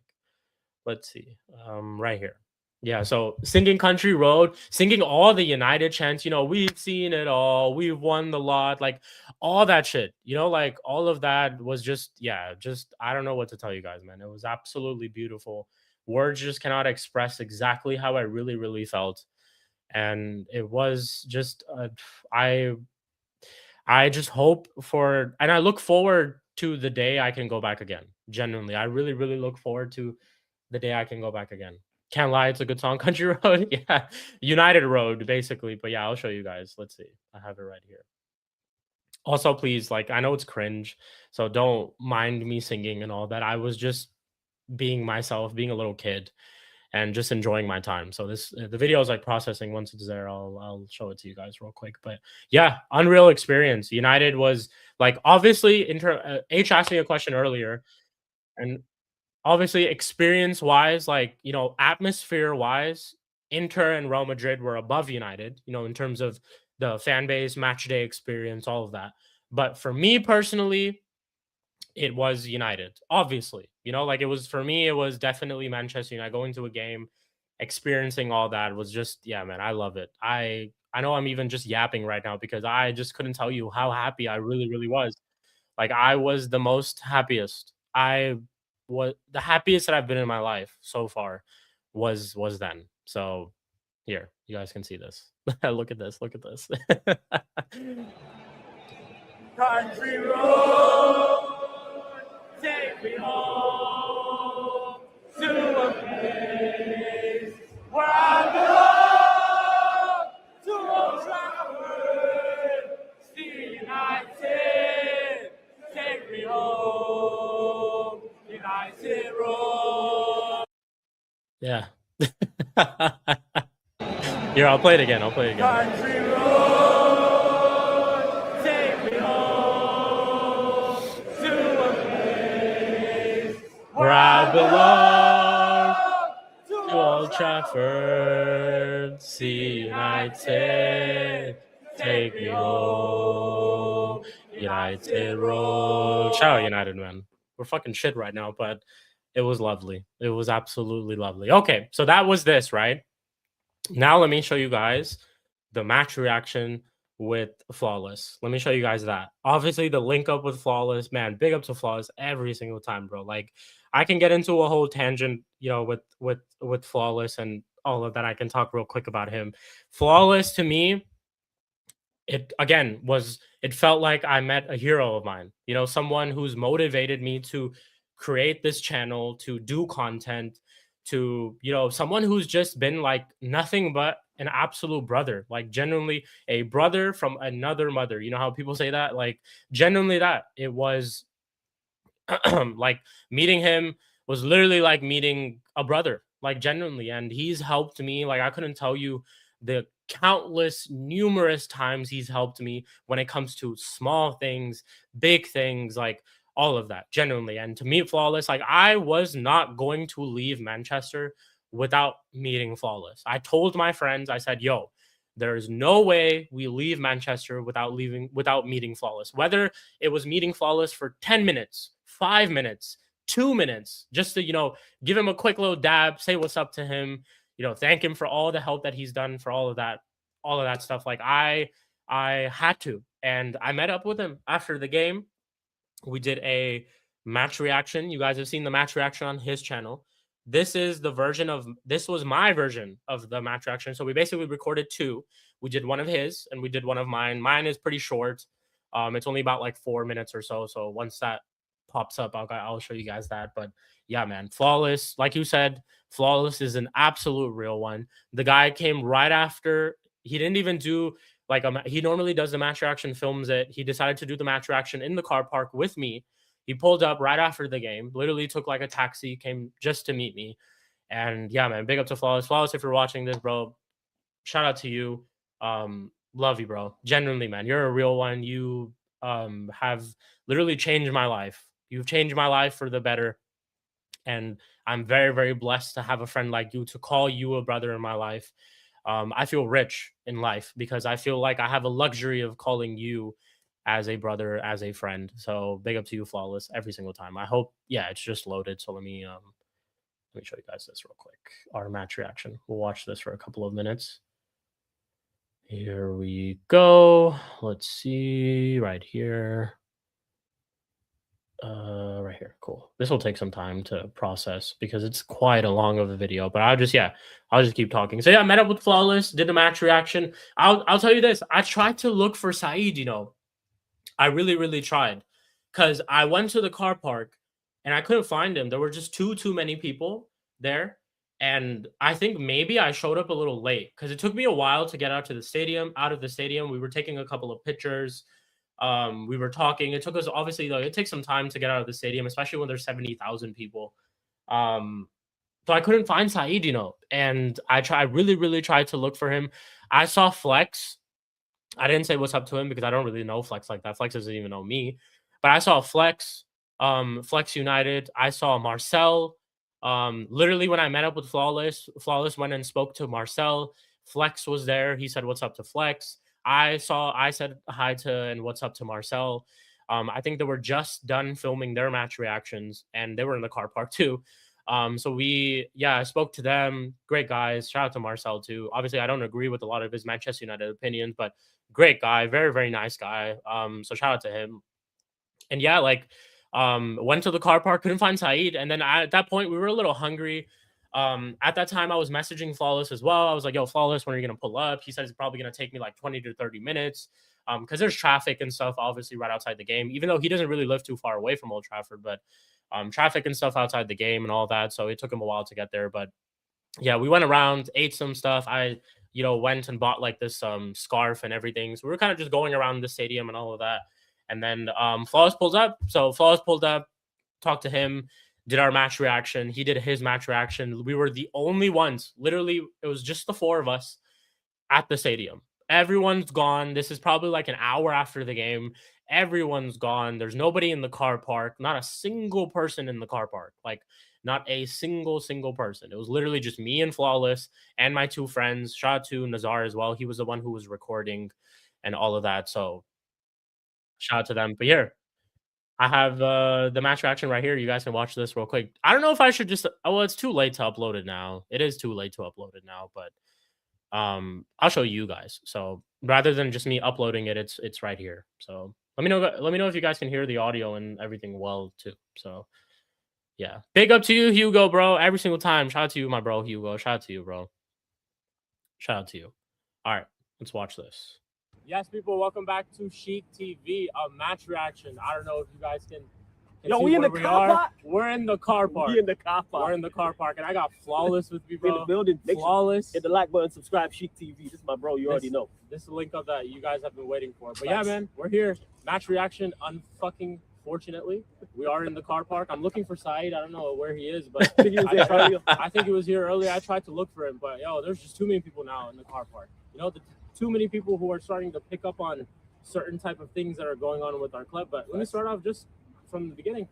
Let's see. Right here. Yeah, so singing Country Road, singing all the United chants, you know, we've seen it all, we've won the lot, like all that shit, you know, like all of that was just, yeah, just, I don't know what to tell you guys, man. It was absolutely beautiful. Words just cannot express exactly how I really, really felt. And it was just, I, I just hope for, and I look forward to the day I can go back again. Genuinely, I really, really look forward to the day I can go back again. Can't lie, it's a good song, Country Road. Yeah, United Road, basically. But yeah, I'll show you guys. Let's see. I have it right here. Also, please, like, I know it's cringe, so don't mind me singing and all that. I was just being myself, being a little kid, and just enjoying my time. So this the video is like processing. Once it's there, I'll show it to you guys real quick. But yeah, unreal experience. United was like obviously H asked me a question earlier, and obviously experience wise, like, you know, atmosphere wise, Inter and Real Madrid were above United, you know, in terms of the fan base, match day experience, all of that. But for me personally, it was United, obviously. You know, like it was for me, it was definitely Manchester United. Going to a game, experiencing all that was just, yeah, man, I love it. I know I'm even just yapping right now because I just couldn't tell you how happy I really, really was. Like I was the most happiest. I was the happiest that I've been in my life so far was then. So here, you guys can see this. Look at this. Look at this. Country road, take me home to a place where I belong, to Old Trafford, see United, take me home, United Road. Yeah. Here, I'll play it again. I'll play it again. Country road, take me home to a place where I belong, to Old Trafford, see United, take me home, United Road. Shout out United, man. We're fucking shit right now, but it was lovely. It was absolutely lovely. Okay, so that was this, right? Now let me show you guys the match reaction with Flawless. Let me show you guys that. Obviously, the link up with Flawless, man, big up to Flawless every single time, bro. Like, I can get into a whole tangent, with Flawless and all of that. I can talk real quick about him. Flawless to me, it again was it felt like I met a hero of mine, someone who's motivated me to create this channel, to do content, to, someone who's just been like nothing but an absolute brother, like genuinely a brother from another mother. You know how people say that? Like, genuinely, that it was like meeting him was literally like meeting a brother, like genuinely. And he's helped me. Like, I couldn't tell you the countless, numerous times he's helped me when it comes to small things, big things, like all of that, genuinely. And to meet Flawless, like, I was not going to leave Manchester without meeting Flawless. I told my friends, I said, yo, there is no way we leave Manchester without meeting Flawless. Whether it was meeting Flawless for 10 minutes, 5 minutes, 2 minutes, just to, give him a quick little dab, say what's up to him, thank him for all the help that he's done, for all of that stuff. Like, I had to. And I met up with him after the game. We did a match reaction. You guys have seen the match reaction on his channel. This was my version of the match reaction. So we basically recorded two. We did one of his and we did one of mine. Mine is pretty short. It's only about like 4 minutes or so. So once that pops up, I'll show you guys that. But yeah, man, Flawless, like you said, Flawless is an absolute real one. The guy came right after. He didn't even do like he normally does the match reaction, films it. He decided to do the match reaction in the car park with me. He pulled up right after the game, literally took like a taxi, came just to meet me. And yeah, man, big up to Flawless. Flawless, if you're watching this, bro, shout out to you. Love you, bro. Genuinely, man. You're a real one. You have literally changed my life. You've changed my life for the better. And I'm very, very blessed to have a friend like you, to call you a brother in my life. I feel rich in life because I feel like I have a luxury of calling you as a brother, as a friend. So big up to you, Flawless, every single time. I hope, yeah, it's just loaded. So let me show you guys this real quick. Our match reaction. We'll watch this for a couple of minutes. Here we go. Let's see right here. Right here. Cool. This will take some time to process because it's quite a long of a video, but I'll just keep talking. So yeah, met up with Flawless, did a match reaction. I'll tell you this. I tried to look for Saeed, I really, really tried, because I went to the car park and I couldn't find him. There were just too many people there. And I think maybe I showed up a little late because it took me a while to get out of the stadium. We were taking a couple of pictures. We were talking. It took us, obviously, like, it takes some time to get out of the stadium, especially when there's 70,000 people. So I couldn't find Saeed, and I really, really tried to look for him. I saw Flex. I didn't say what's up to him because I don't really know Flex like that. Flex doesn't even know me. But I saw Flex, Flex United. I saw Marcel. Literally when I met up with Flawless, Flawless went and spoke to Marcel. Flex was there. He said, "What's up to Flex?" I said hi to and what's up to Marcel. I think they were just done filming their match reactions and they were in the car park too. So I spoke to them. Great guys. Shout out to Marcel too. Obviously, I don't agree with a lot of his Manchester United opinions, but great guy, very, very nice guy. So shout out to him. And yeah, like, went to the car park, couldn't find Saeed. And then at that point, we were a little hungry. At that time, I was messaging Flawless as well. I was like, yo, Flawless, when are you going to pull up? He said it's probably going to take me like 20 to 30 minutes. Because there's traffic and stuff, obviously, right outside the game, even though he doesn't really live too far away from Old Trafford, but traffic and stuff outside the game and all that. So it took him a while to get there. But yeah, we went around, ate some stuff. I, went and bought like this scarf and everything. So we were kind of just going around the stadium and all of that. And then Flawless pulled up. So Flawless pulled up, talked to him, did our match reaction. He did his match reaction. We were the only ones. Literally, it was just the four of us at the stadium. Everyone's gone. This is probably like an hour after the game. Everyone's gone. There's nobody in the car park. Not a single person in the car park. Like, not a single person. It was literally just me and Flawless and my two friends. Shout out to Nazar as well. He was the one who was recording and all of that. So shout out to them. But here, I have the match reaction right here. You guys can watch this real quick. I don't know if I should just. Oh, well, it's too late to upload it now. It is too late to upload it now, but I'll show you guys. So rather than just me uploading it, it's right here. So let me know. Let me know if you guys can hear the audio and everything well too. So yeah, big up to you, Hugo, bro. Every single time. Shout out to you, my bro, Hugo. Shout out to you, bro. Shout out to you. All right, let's watch this. Yes, people, welcome back to Chic TV, a match reaction. I don't know if you guys can
Yo,
see
we in
where
the
we
car
are.
park?
We're in the car park.
We in the car park.
We're in the car park, and I got Flawless with me,
We in
bro.
the building. Make sure
Flawless.
hit the like button, subscribe, Chic TV. This is my bro. You already know.
This is the link up that you guys have been waiting for. But yeah, man, we're here. Match reaction. Unfucking fortunately, we are in the car park. I'm looking for Saeed. I don't know where he is, but I think he was here earlier. I tried to look for him, but yo, there's just too many people now in the car park. You know, too many people who are starting to pick up on certain type of things that are going on with our club. But let me start off just from the beginning.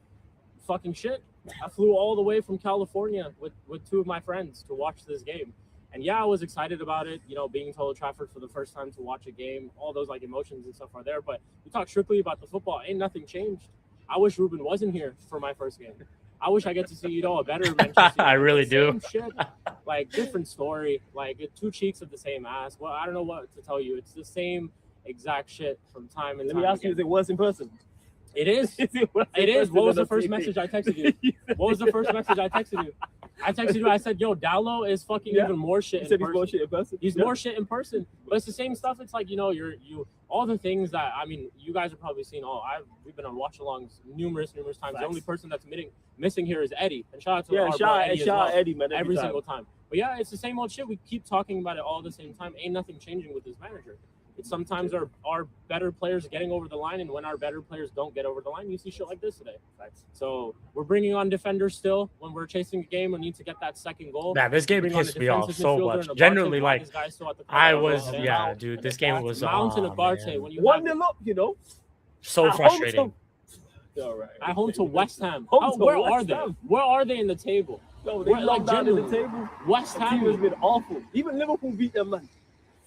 Fucking shit. I flew all the way from California with two of my friends to watch this game. And yeah, I was excited about it, you know, being to Old Trafford for the first time to watch a game. All those like emotions and stuff are there. But we talk strictly about the football. Ain't nothing changed. I wish Ruben wasn't here for my first game. I wish I get to see, you know, a better Manchester.
I really do.
Shit. Like, different story. Like, two cheeks of the same ass. Well, I don't know what to tell you. It's the same exact shit from time and
Let
time
me ask you,
again.
is it worse in person?
It is. It is. What was the first message I texted you? What was the first message I texted you? I texted you. I said, "Yo, Dowlow is fucking even more shit."
You said he's more shit in person.
He's more shit in person, but it's the same stuff. It's like, you know, you all the things that, I mean, you guys have probably seen. We've been on watch-alongs numerous times.
Facts.
The only person that's missing here is Eddie, and shout out to
Yeah,
our
shout
Eddie as
out
well,
Eddie, man.
every single time. But yeah, it's the same old shit. We keep talking about it all at the same time. Ain't nothing changing with this manager. It's sometimes our better players getting over the line, and when our better players don't get over the line, you see shit like this today. So we're bringing on defenders still. When we're chasing a game, we need to get that second goal.
Man, this game pissed me off so much. Genuinely, like, dude, this game was
Mountain of Ugarte. When you
1-0 up, you know.
so frustrating.
At home to West Ham.
Where
are they? Where are they in the table?
Yo, they locked down in the table.
West
The team has
Ham.
been awful. Even Liverpool beat them, man.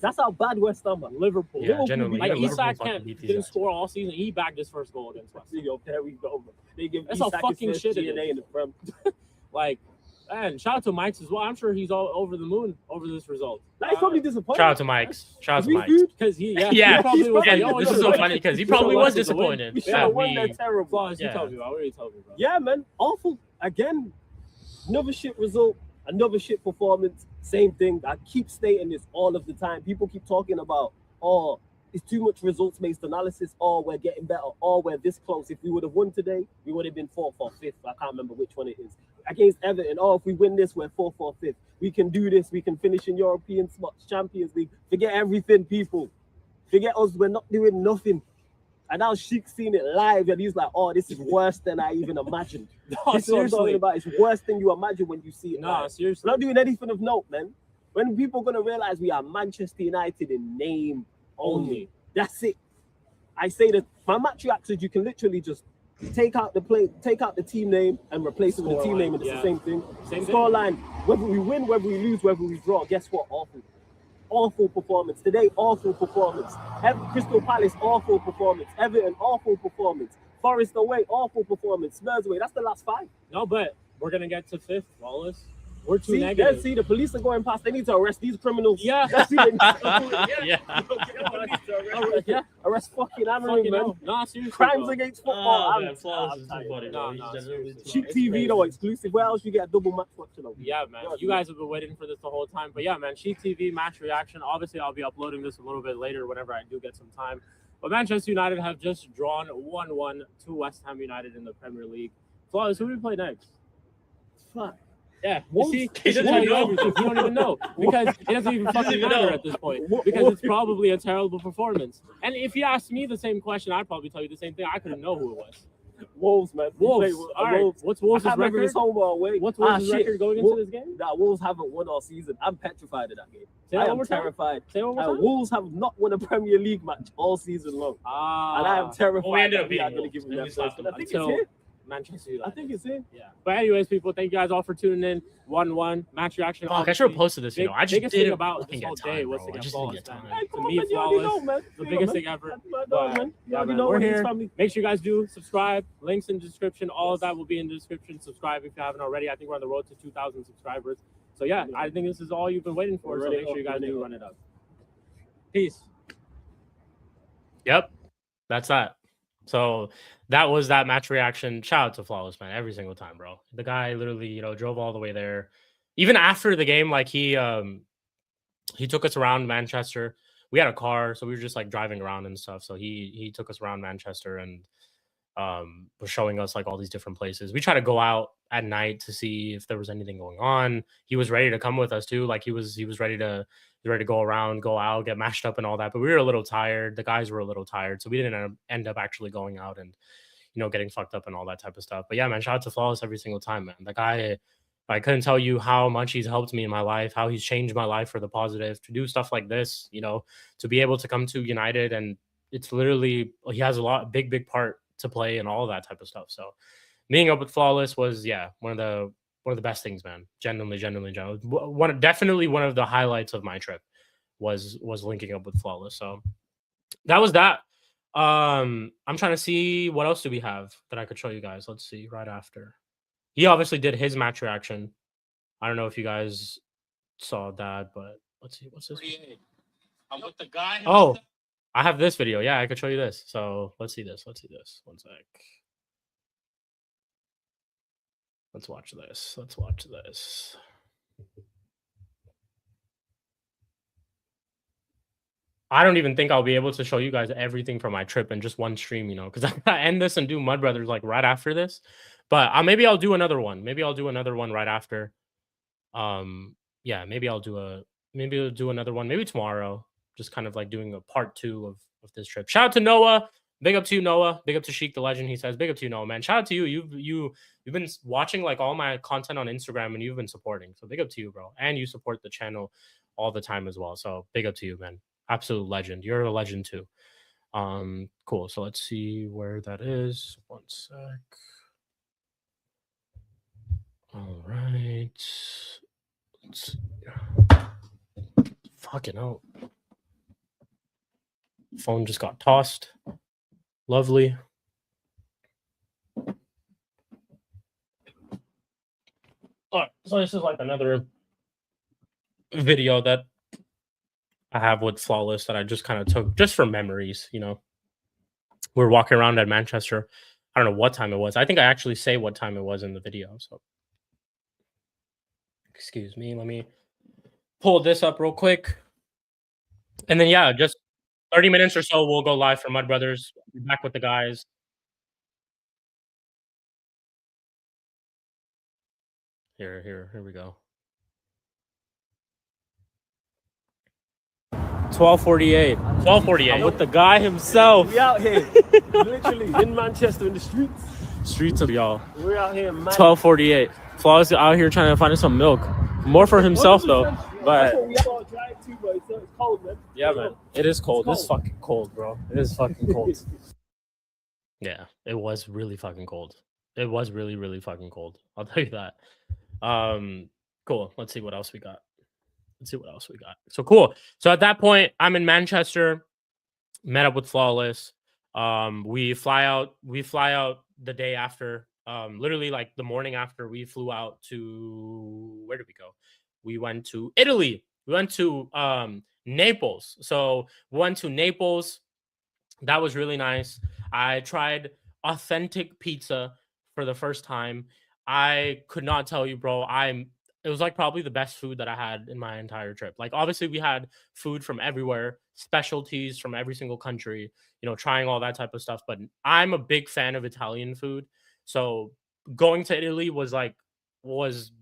That's how bad West Ham are.
Liverpool.
Yeah, genuinely.
Like,
Liverpool
Isak
fucking beat these
didn't
guys.
score all season. He bagged his first goal against West Ham.
Yo, there we go. They give
That's how
Isak
fucking
his
shit
first
it
GNA
is.
in the Prem.
Like, and shout out to Mike's as well. I'm sure he's all over the moon over this result.
He's probably disappointed.
Shout out to Mike's. Shout out to
We
Mike's.
good?
Because he
Yeah,
probably was like, yo,
this is so funny because he probably was disappointed.
We should
that
have won.
we-
They're terrible.
Flaws, you
Yeah.
told me about. What did you tell me about?
Yeah, man. Awful. Again, another shit result, another shit performance. Same thing. I keep stating this all of the time. People keep talking about, oh, it's too much results-based analysis, or we're getting better, or we're this close. If we would have won today, we would have been 4th or 5th. I can't remember which one it is. Against Everton, oh, if we win this, we're 4th or 5th. We can do this. We can finish in European spots, Champions League. Forget everything, people. Forget us. We're not doing nothing. And now Sheik's seen it live, and he's like, oh, this is worse than I even imagined.
No,
This is what I'm talking
seriously.
about. It's worse than you imagine when you see it.
Nah,
live.
seriously.
We're not doing anything of note, man. When people are gonna realize we are Manchester United in name only. That's it. I say that my match reactions, you can literally just take out the team name and replace it with the team name, and it's the same thing.
Same thing.
Scoreline, whether we win, whether we lose, whether we draw, guess what? Awful performance. Today, awful performance. Crystal Palace, awful performance. Everton, awful performance. Forest away, awful performance. Spurs away. That's the last 5.
No, but we're gonna get to 5th, Wallace. We're too
See,
negative.
see, the police are going past. They need to arrest these criminals.
Yeah.
That's who they need
Yeah.
to arrest fucking Amarin, man.
Nah, seriously.
Crimes
bro.
against football.
man, Flawless is
tired.
too funny,
Nah,
bro.
nah,
He's genuinely
seriously.
too
Cheap
funny.
TV though, exclusive. Where else you get a double match watching over?
Yeah, man. You guys have been waiting for this the whole time. But yeah, man, Chic TV match reaction. Obviously, I'll be uploading this a little bit later whenever I do get some time. But Manchester United have just drawn 1-1 to West Ham United in the Premier League. Flawless, who do we play next?
Fuck.
Yeah, you
Wolves?
see,
He
he
doesn't
tell you
even know.
everything. You don't even know because it doesn't even fucking
even
matter
know.
at this point because it's probably a terrible performance. And if you asked me the same question, I'd probably tell you the same thing. I couldn't know who it was.
Wolves, man. We
Wolves.
play
All right.
Wolves.
What's
I
Wolves'
can't remember if
record?
it's home or away.
What's Wolves'
shit.
record going into this game?
That Wolves haven't won all season. I'm petrified of that game.
Say
I
that one
am
more time.
terrified.
Say it one more time.
Wolves have not won a Premier League match all season long. And I am terrified.
Well, we ended
that
up
we are
beating
going to give them
Wolves,
that
and we
first.
slapped
I think it's
them
here.
Manchester
I
United.
think it's here.
Yeah. But anyways, people, thank you guys all for tuning in. 1-1 match reaction.
Fuck, I should have posted this, you know. I just
biggest thing
didn't
about
fucking
this whole
get
day
time,
was
bro.
to
I
get
just
Flawless
didn't get
done.
time.
Hey,
To
come on,
me,
man. You already know,
Flawless,
man.
the
You
biggest
know,
thing
man.
ever.
That's my
But,
dog, man. You
yeah,
already
man,
know
we're
what it is,
here.
family.
Make sure you guys do subscribe. Links in the description. All of that will be in the description. Subscribe if you haven't already. I think we're on the road to 2,000 subscribers. So yeah, I think this is all you've been waiting for. So make sure you guys do run it up. Peace. Yep, that's that. So that was that match reaction. Shout out to Flawless, man, every single time, bro. The guy literally, drove all the way there. Even after the game, like he took us around Manchester. We had a car, so we were just like driving around and stuff. So he took us around Manchester and was showing us like all these different places. We tried to go out at night to see if there was anything going on. He was ready to come with us too. Like he was ready to go around, go out, get mashed up and all that. But we were a little tired. The guys were a little tired, so we didn't end up actually going out and getting fucked up and all that type of stuff. But yeah, man, shout out to Flawless every single time, man. The guy, I couldn't tell you how much he's helped me in my life, how he's changed my life for the positive. To do stuff like this, to be able to come to United, and it's literally he has a big part to play and all that type of stuff. So meeting up with Flawless was one of the best things, man. Genuinely. Definitely one of the highlights of my trip was linking up with Flawless. So that was that. I'm trying to see what else do we have that I could show you guys. Let's see right after. He obviously did his match reaction. I don't know if you guys saw that, but let's see. What's this?
I'm with the guy.
Oh, I have this video. Yeah, I could show you this. So let's see this. One sec. Let's watch this. I don't even think I'll be able to show you guys everything from my trip in just one stream, because I gotta end this and do Mud Brothers like right after this. But maybe I'll do another one. Maybe I'll do another one right after. Yeah, maybe I'll do another one. Maybe tomorrow. Just kind of like doing a part 2 of this trip. Shout out to Noah. Big up to you, Noah. Big up to Sheik the Legend. He says, big up to you, Noah, man. Shout out to you. You've been watching like all my content on Instagram and you've been supporting. So big up to you, bro. And you support the channel all the time as well. So big up to you, man. Absolute legend. You're a legend too. Cool. So let's see where that is. One sec. All right. Let's see. Fucking hell. Phone just got tossed. Lovely. All right, so this is like another video that I have with Flawless that I just kind of took just for memories, We're walking around at Manchester. I don't know what time it was. I think I actually say what time it was in the video. So excuse me. Let me pull this up real quick. And then, yeah, just 30 minutes or so, we'll go live for Mud Brothers. Be back with the guys. Here we go. 12:48. 12:48.
I'm with the guy himself.
We out here, literally in Manchester in the streets.
Streets of y'all.
We're out here, man.
12:48. Flawless out here trying to find some milk. More for himself though. But
it's cold, man.
Yeah, man. It is cold. It's fucking cold, bro. It is fucking cold.
Yeah, it was really fucking cold. It was really, really fucking cold. I'll tell you that. Cool. Let's see what else we got. So cool. So at that point, I'm in Manchester, met up with Flawless. We fly out the day after. Literally like the morning after we flew out to, where did we go? We went to Italy. We went to Naples. So we went to Naples. That was really nice. I tried authentic pizza for the first time. I could not tell you, bro. It was like probably the best food that I had in my entire trip. Like obviously we had food from everywhere, specialties from every single country, trying all that type of stuff. But I'm a big fan of Italian food. So going to Italy was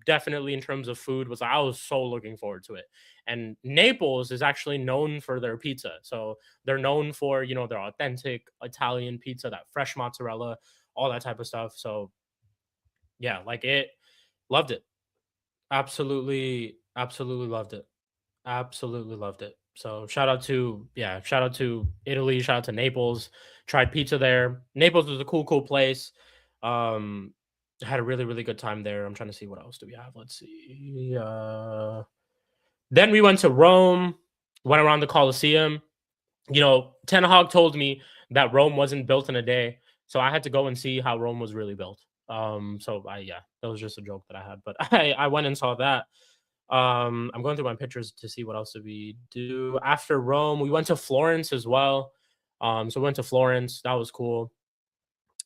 definitely, in terms of food, I was so looking forward to it. And Naples is actually known for their pizza. So they're known for, their authentic Italian pizza, that fresh mozzarella, all that type of stuff. So yeah, loved it. Absolutely loved it. Absolutely loved it. So shout out to Italy, shout out to Naples. Tried pizza there. Naples was a cool place. Had a really, really good time there. I'm trying to see what else do we have. Let's see. Then we went to Rome, went around the Colosseum. Ten Hag told me that Rome wasn't built in a day. So I had to go and see how Rome was really built. That was just a joke that I had, but I went and saw that. I'm going through my pictures to see what else did we do after Rome. We went to Florence as well. So went to Florence. That was cool.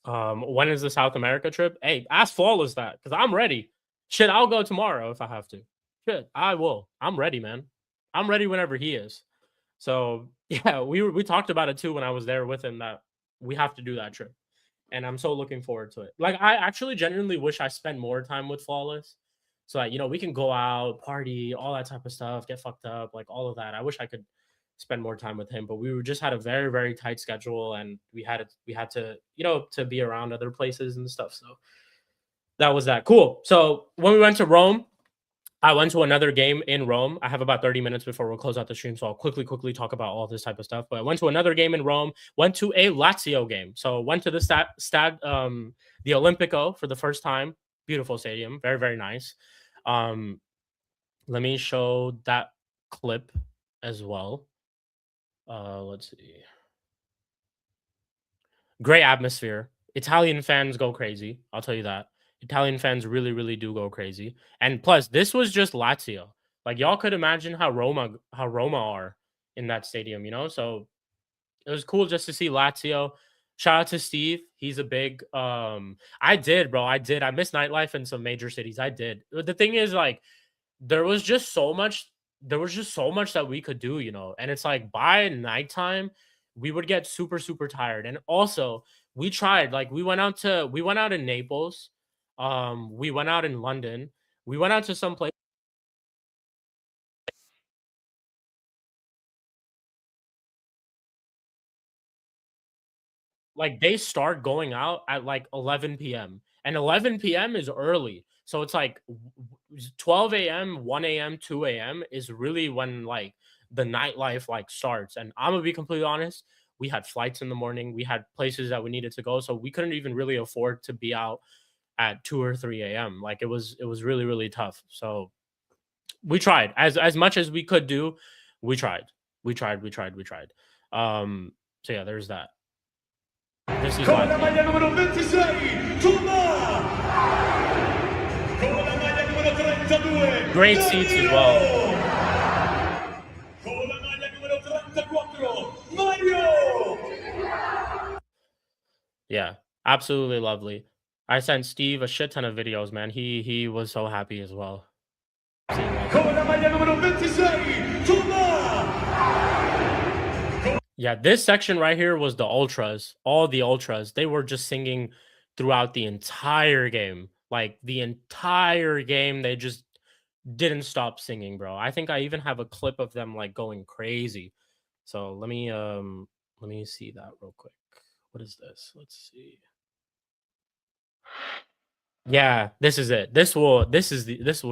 When is the South America trip? Hey, ask Flawless that because I'm ready. Shit, I'll go tomorrow if I have to. Shit, I will. I'm ready, man. I'm ready whenever he is. So yeah, we talked about it too when I was there with him that we have to do that trip, and I'm so looking forward to it. Like I actually genuinely wish I spent more time with Flawless, so that we can go out, party, all that type of stuff, get fucked up, like all of that. I wish I could spend more time with him, but we just had a very very tight schedule, and we had to to be around other places and stuff. So that was that cool. So when we went to Rome, I went to another game in Rome. I have about 30 minutes before we'll close out the stream, so I'll quickly talk about all this type of stuff. But I went to another game in Rome, went to a Lazio game. So went to the the Olimpico for the first time. Beautiful stadium, very, very nice. Let me show that clip as well. Let's see. Great atmosphere. Italian fans go crazy. I'll tell you that. Italian fans really, really do go crazy. And plus, this was just Lazio. Like y'all could imagine how Roma are in that stadium, So it was cool just to see Lazio. Shout out to Steve. He's a big I did, bro. I missed nightlife in some major cities. I did. The thing is, like, there was just so much that we could do, And it's like by nighttime, we would get super, super tired. And also we tried, like we went out in Naples. We went out in London. We went out to some place. Like they start going out at like 11 p.m. and 11 p.m. is early. So it's like 12 a.m., 1 a.m., 2 a.m. is really when like the nightlife like starts. And I'm gonna be completely honest, we had flights in the morning, we had places that we needed to go, so we couldn't even really afford to be out at 2 or 3 a.m. Like it was really, really tough. So we tried as much as we could do. We tried. So yeah, there's that. This is
con la maglia numero 26, Tuma! Con la maglia numero 32,
great seats as well.
Con la maglia numero 34, Mario!
Yeah, absolutely lovely. I sent Steve a shit ton of videos, man. He was so happy as well.
Con la maglia numero 26, Tuma!
Yeah, this section right here was the ultras. All the ultras. They were just singing throughout the entire game. Like the entire game, they just didn't stop singing, bro. I think I even have a clip of them like going crazy. So let me see that real quick. What is this? Let's see. Yeah, this is it. This will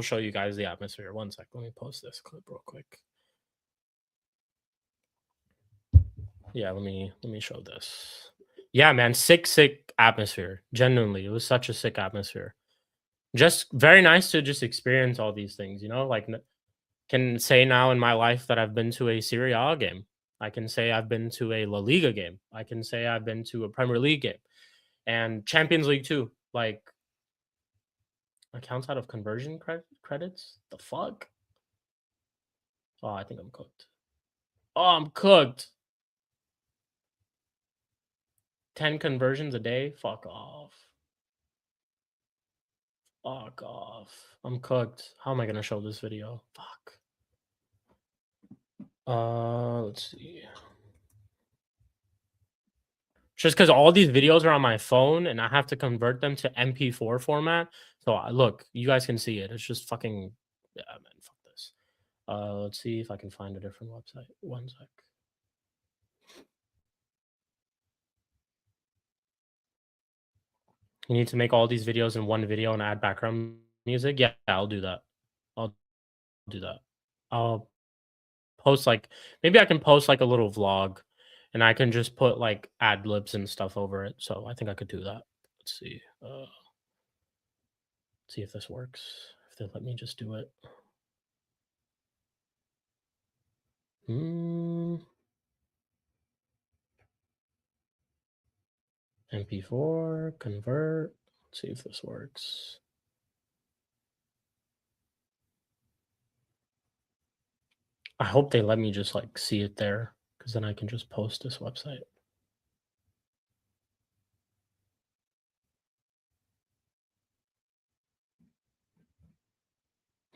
show you guys the atmosphere. One sec. Let me post this clip real quick. Yeah, let me show this. Yeah, man, sick atmosphere. Genuinely, it was such a sick atmosphere. Just very nice to just experience all these things, like can say now in my life that I've been to a Serie A game. I can say I've been to a La Liga game. I can say I've been to a Premier League game and Champions League too. Like accounts out of conversion credits. The fuck? Oh, I think I'm cooked. Oh, I'm cooked. 10 conversions a day? Fuck off. Fuck off. I'm cooked. How am I gonna show this video? Fuck. Let's see. Just because all these videos are on my phone and I have to convert them to MP4 format. So look, you guys can see it. It's just fucking, yeah, man, fuck this. Let's see if I can find a different website. One sec. You need to make all these videos in one video and add background music. Yeah, I'll do that. I'll do that. I'll post like, maybe I can post like a little vlog and I can just put like ad libs and stuff over it. So I think I could do that. Let's see. See if this works. If they let me just do it. MP4, convert. Let's see if this works. I hope they let me just like see it there because then I can just post this website.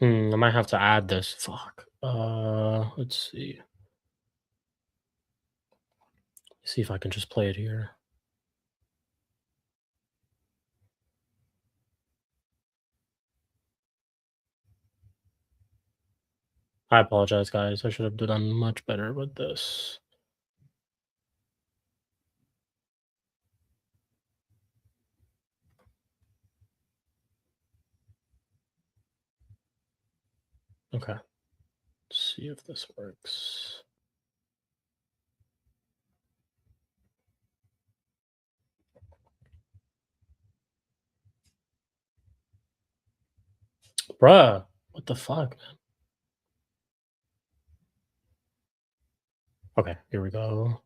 I might have to add this. Fuck. Let's see. See if I can just play it here. I apologize, guys. I should have done much better with this. Okay. Let's see if this works. Bruh, what the fuck, man? Okay, here we go.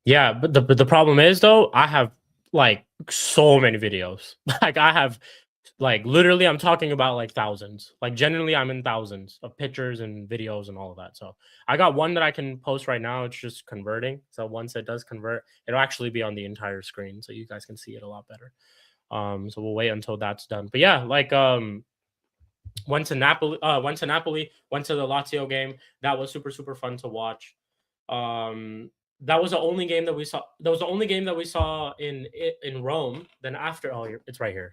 Yeah, but the problem is though, I have like so many videos. Like I have like literally I'm talking about like thousands. Like genuinely I'm in thousands of pictures and videos and all of that. So I got one that I can post right now. It's just converting. So once it does convert, it'll actually be on the entire screen so you guys can see it a lot better. So we'll wait until that's done. But yeah, like went to Napoli, went to the Lazio game. That was super fun to watch. That was the only game that we saw. That was the only game that we saw in Rome. Then after, oh, it's right here.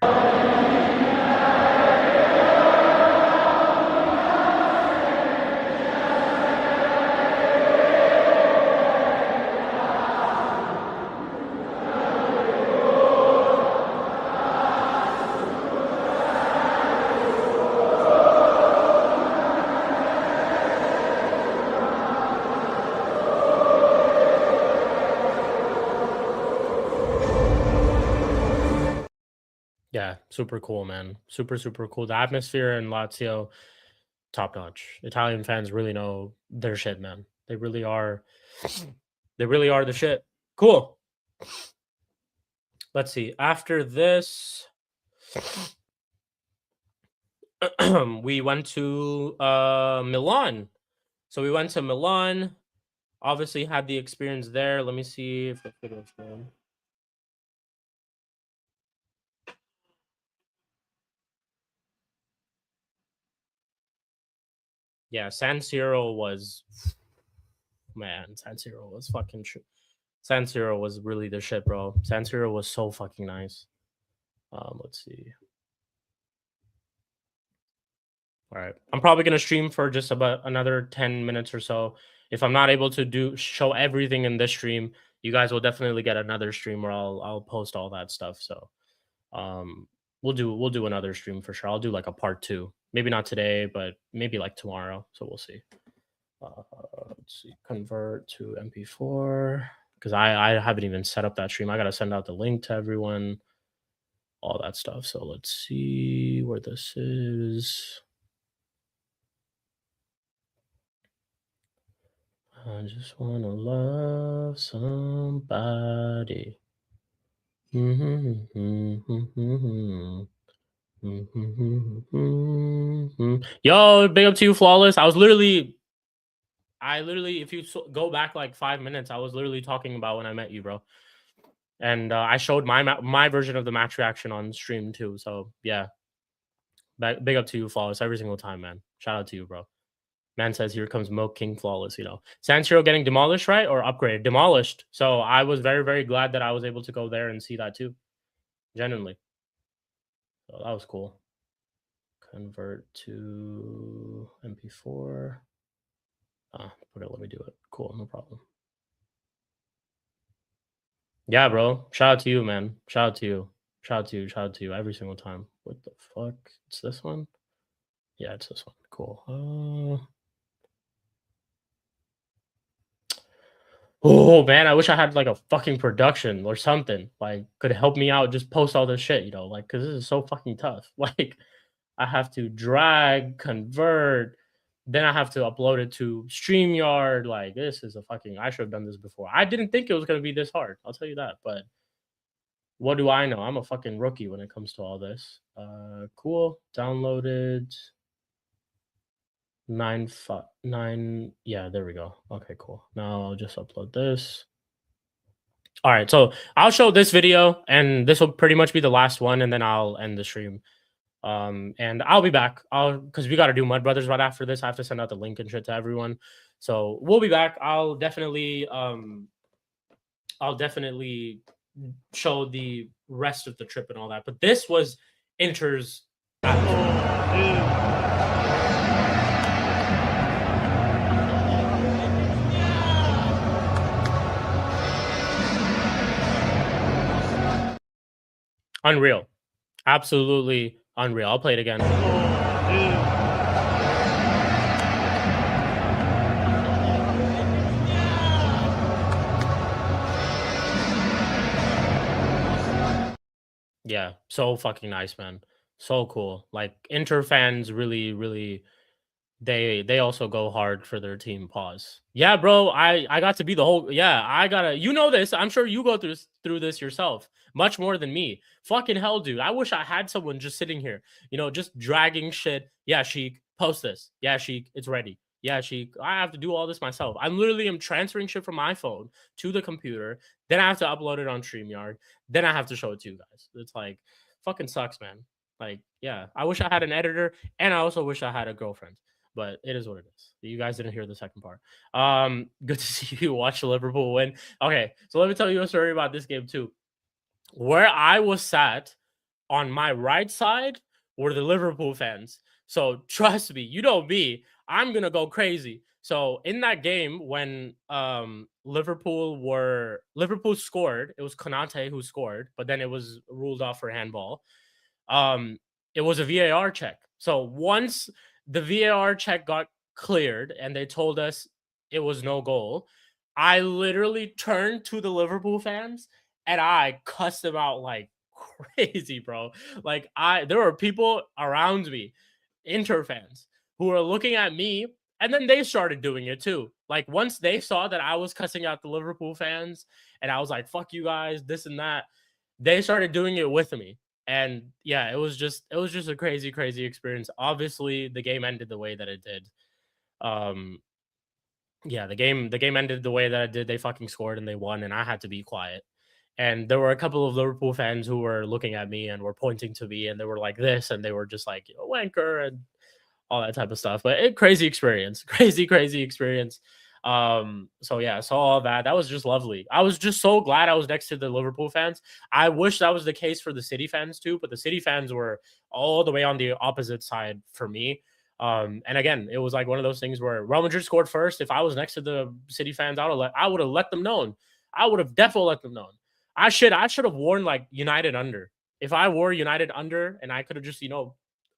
Yeah, super cool, man. Super cool. The atmosphere in Lazio, top notch. Italian fans really know their shit, man. They really are. They really are the shit. Cool. Let's see. After this, we went to Milan. So we went to Milan. Obviously, had the experience there. Let me see if the video's going. Yeah, San Siro was, man. San Siro was fucking shit. San Siro was really the shit, bro. San Siro was so fucking nice. Let's see. All right, I'm probably gonna stream for just about another 10 minutes or so. If I'm not able to show everything in this stream, you guys will definitely get another stream where I'll post all that stuff. So we'll do another stream for sure. I'll do like a part 2. Maybe not today, but maybe like tomorrow. So we'll see. Let's see, convert to MP4 because I haven't even set up that stream. I gotta send out the link to everyone, all that stuff. So let's see where this is. I just wanna love somebody. Yo, big up to you, Flawless. I literally, if you go back like 5 minutes, I was literally talking about when I met you, bro. And I showed my version of the match reaction on stream too. So yeah, big up to you, Flawless, every single time, man. Shout out to you, bro. Man says, here comes Milk King Flawless, you know. San Siro getting demolished, right? Or upgraded? Demolished. So I was very glad that I was able to go there and see that too. Genuinely. So that was cool. Convert to MP4. Let me do it. Cool, no problem. Yeah, bro. Shout out to you, man. Shout out to you. Shout out to you every single time. What the fuck? It's this one? Yeah, it's this one. Cool. Oh man, I wish I had like a fucking production or something like could help me out. Just post all this shit, you know, like because this is so fucking tough. Like I have to drag, convert, then I have to upload it to StreamYard. Like this is a fucking. I should have done this before. I didn't think it was gonna be this hard. I'll tell you that. But what do I know? I'm a fucking rookie when it comes to all this. Cool. Downloaded. 9. Yeah, there we go. Okay, cool. Now I'll just upload this. All right, so I'll show this video, and this will pretty much be the last one, and then I'll end the stream. And I'll be back. Because we got to do Mud Brothers right after this. I have to send out the link and shit to everyone. So we'll be back. I'll definitely show the rest of the trip and all that. But this was Inter's unreal. Absolutely unreal. I'll play it again. Yeah, so fucking nice, man. So cool. Like Inter fans really they also go hard for their team. Pause. Yeah, bro. I got to be the whole. Yeah, I gotta. You know this. I'm sure you go through this yourself much more than me. Fucking hell, dude. I wish I had someone just sitting here, just dragging shit. Yeah, Sheik, post this. Yeah, Sheik, it's ready. Yeah, Sheik, I have to do all this myself. I'm literally transferring shit from my phone to the computer. Then I have to upload it on StreamYard. Then I have to show it to you guys. It's like fucking sucks, man. Like, yeah, I wish I had an editor, and I also wish I had a girlfriend. But it is what it is. You guys didn't hear the second part. Good to see you watch Liverpool win. Okay, so let me tell you a story about this game too. Where I was sat on my right side were the Liverpool fans. So trust me, you know me, I'm gonna go crazy. So in that game, when Liverpool scored, it was Konate who scored, but then it was ruled off for handball. It was a VAR check. So once the VAR check got cleared and they told us it was no goal, I literally turned to the Liverpool fans and I cussed them out like crazy, bro. Like there were people around me, Inter fans, who were looking at me, and then they started doing it too. Like once they saw that I was cussing out the Liverpool fans and I was like, fuck you guys, this and that, they started doing it with me. And yeah, it was just a crazy experience. Obviously, the game ended the way that it did. Yeah, the game ended the way that it did. They fucking scored and they won, and I had to be quiet. And there were a couple of Liverpool fans who were looking at me and were pointing to me, and they were like this, and they were just like, wanker and all that type of stuff. But crazy experience, crazy experience. So yeah, I saw all that. That was just lovely. I was just so glad I was next to the Liverpool fans. I wish that was the case for the City fans too, but the City fans were all the way on the opposite side for me. And again, it was like one of those things where Real Madrid scored first. If I was next to the City fans, I would have let them know. I would have definitely let them know. I should have worn like United under. If I wore United under and I could have just,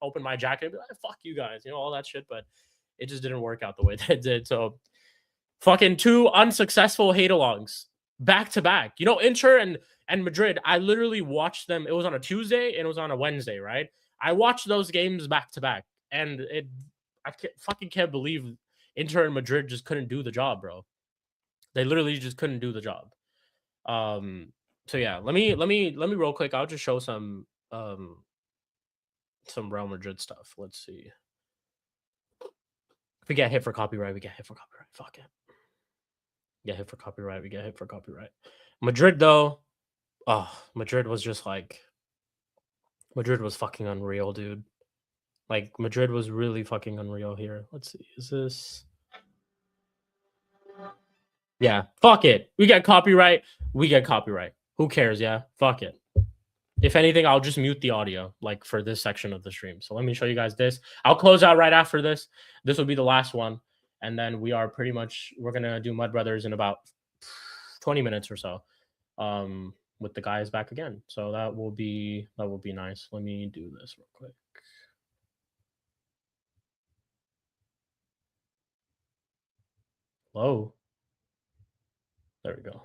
opened my jacket and be like, fuck you guys, all that shit. But it just didn't work out the way that it did. So fucking 2 unsuccessful hate-alongs back to back. Inter and Madrid, I literally watched them. It was on a Tuesday and it was on a Wednesday, right? I watched those games back to back. And I can't believe Inter and Madrid just couldn't do the job, bro. They literally just couldn't do the job. So yeah, let me real quick. I'll just show some Real Madrid stuff. Let's see. If we get hit for copyright, we get hit for copyright. Fuck it. Get hit for copyright. We get hit for copyright. Madrid though, Madrid was just like, Madrid was fucking unreal, dude. Like Madrid was really fucking unreal here. Let's see. Is this? Yeah, fuck it. We get copyright. We get copyright. Who cares? Yeah, fuck it. If anything, I'll just mute the audio like for this section of the stream. So let me show you guys this. I'll close out right after this. This will be the last one. And then we're going to do Mud Brothers in about 20 minutes or so with the guys back again. So that will be nice. Let me do this real quick. Hello. There we go.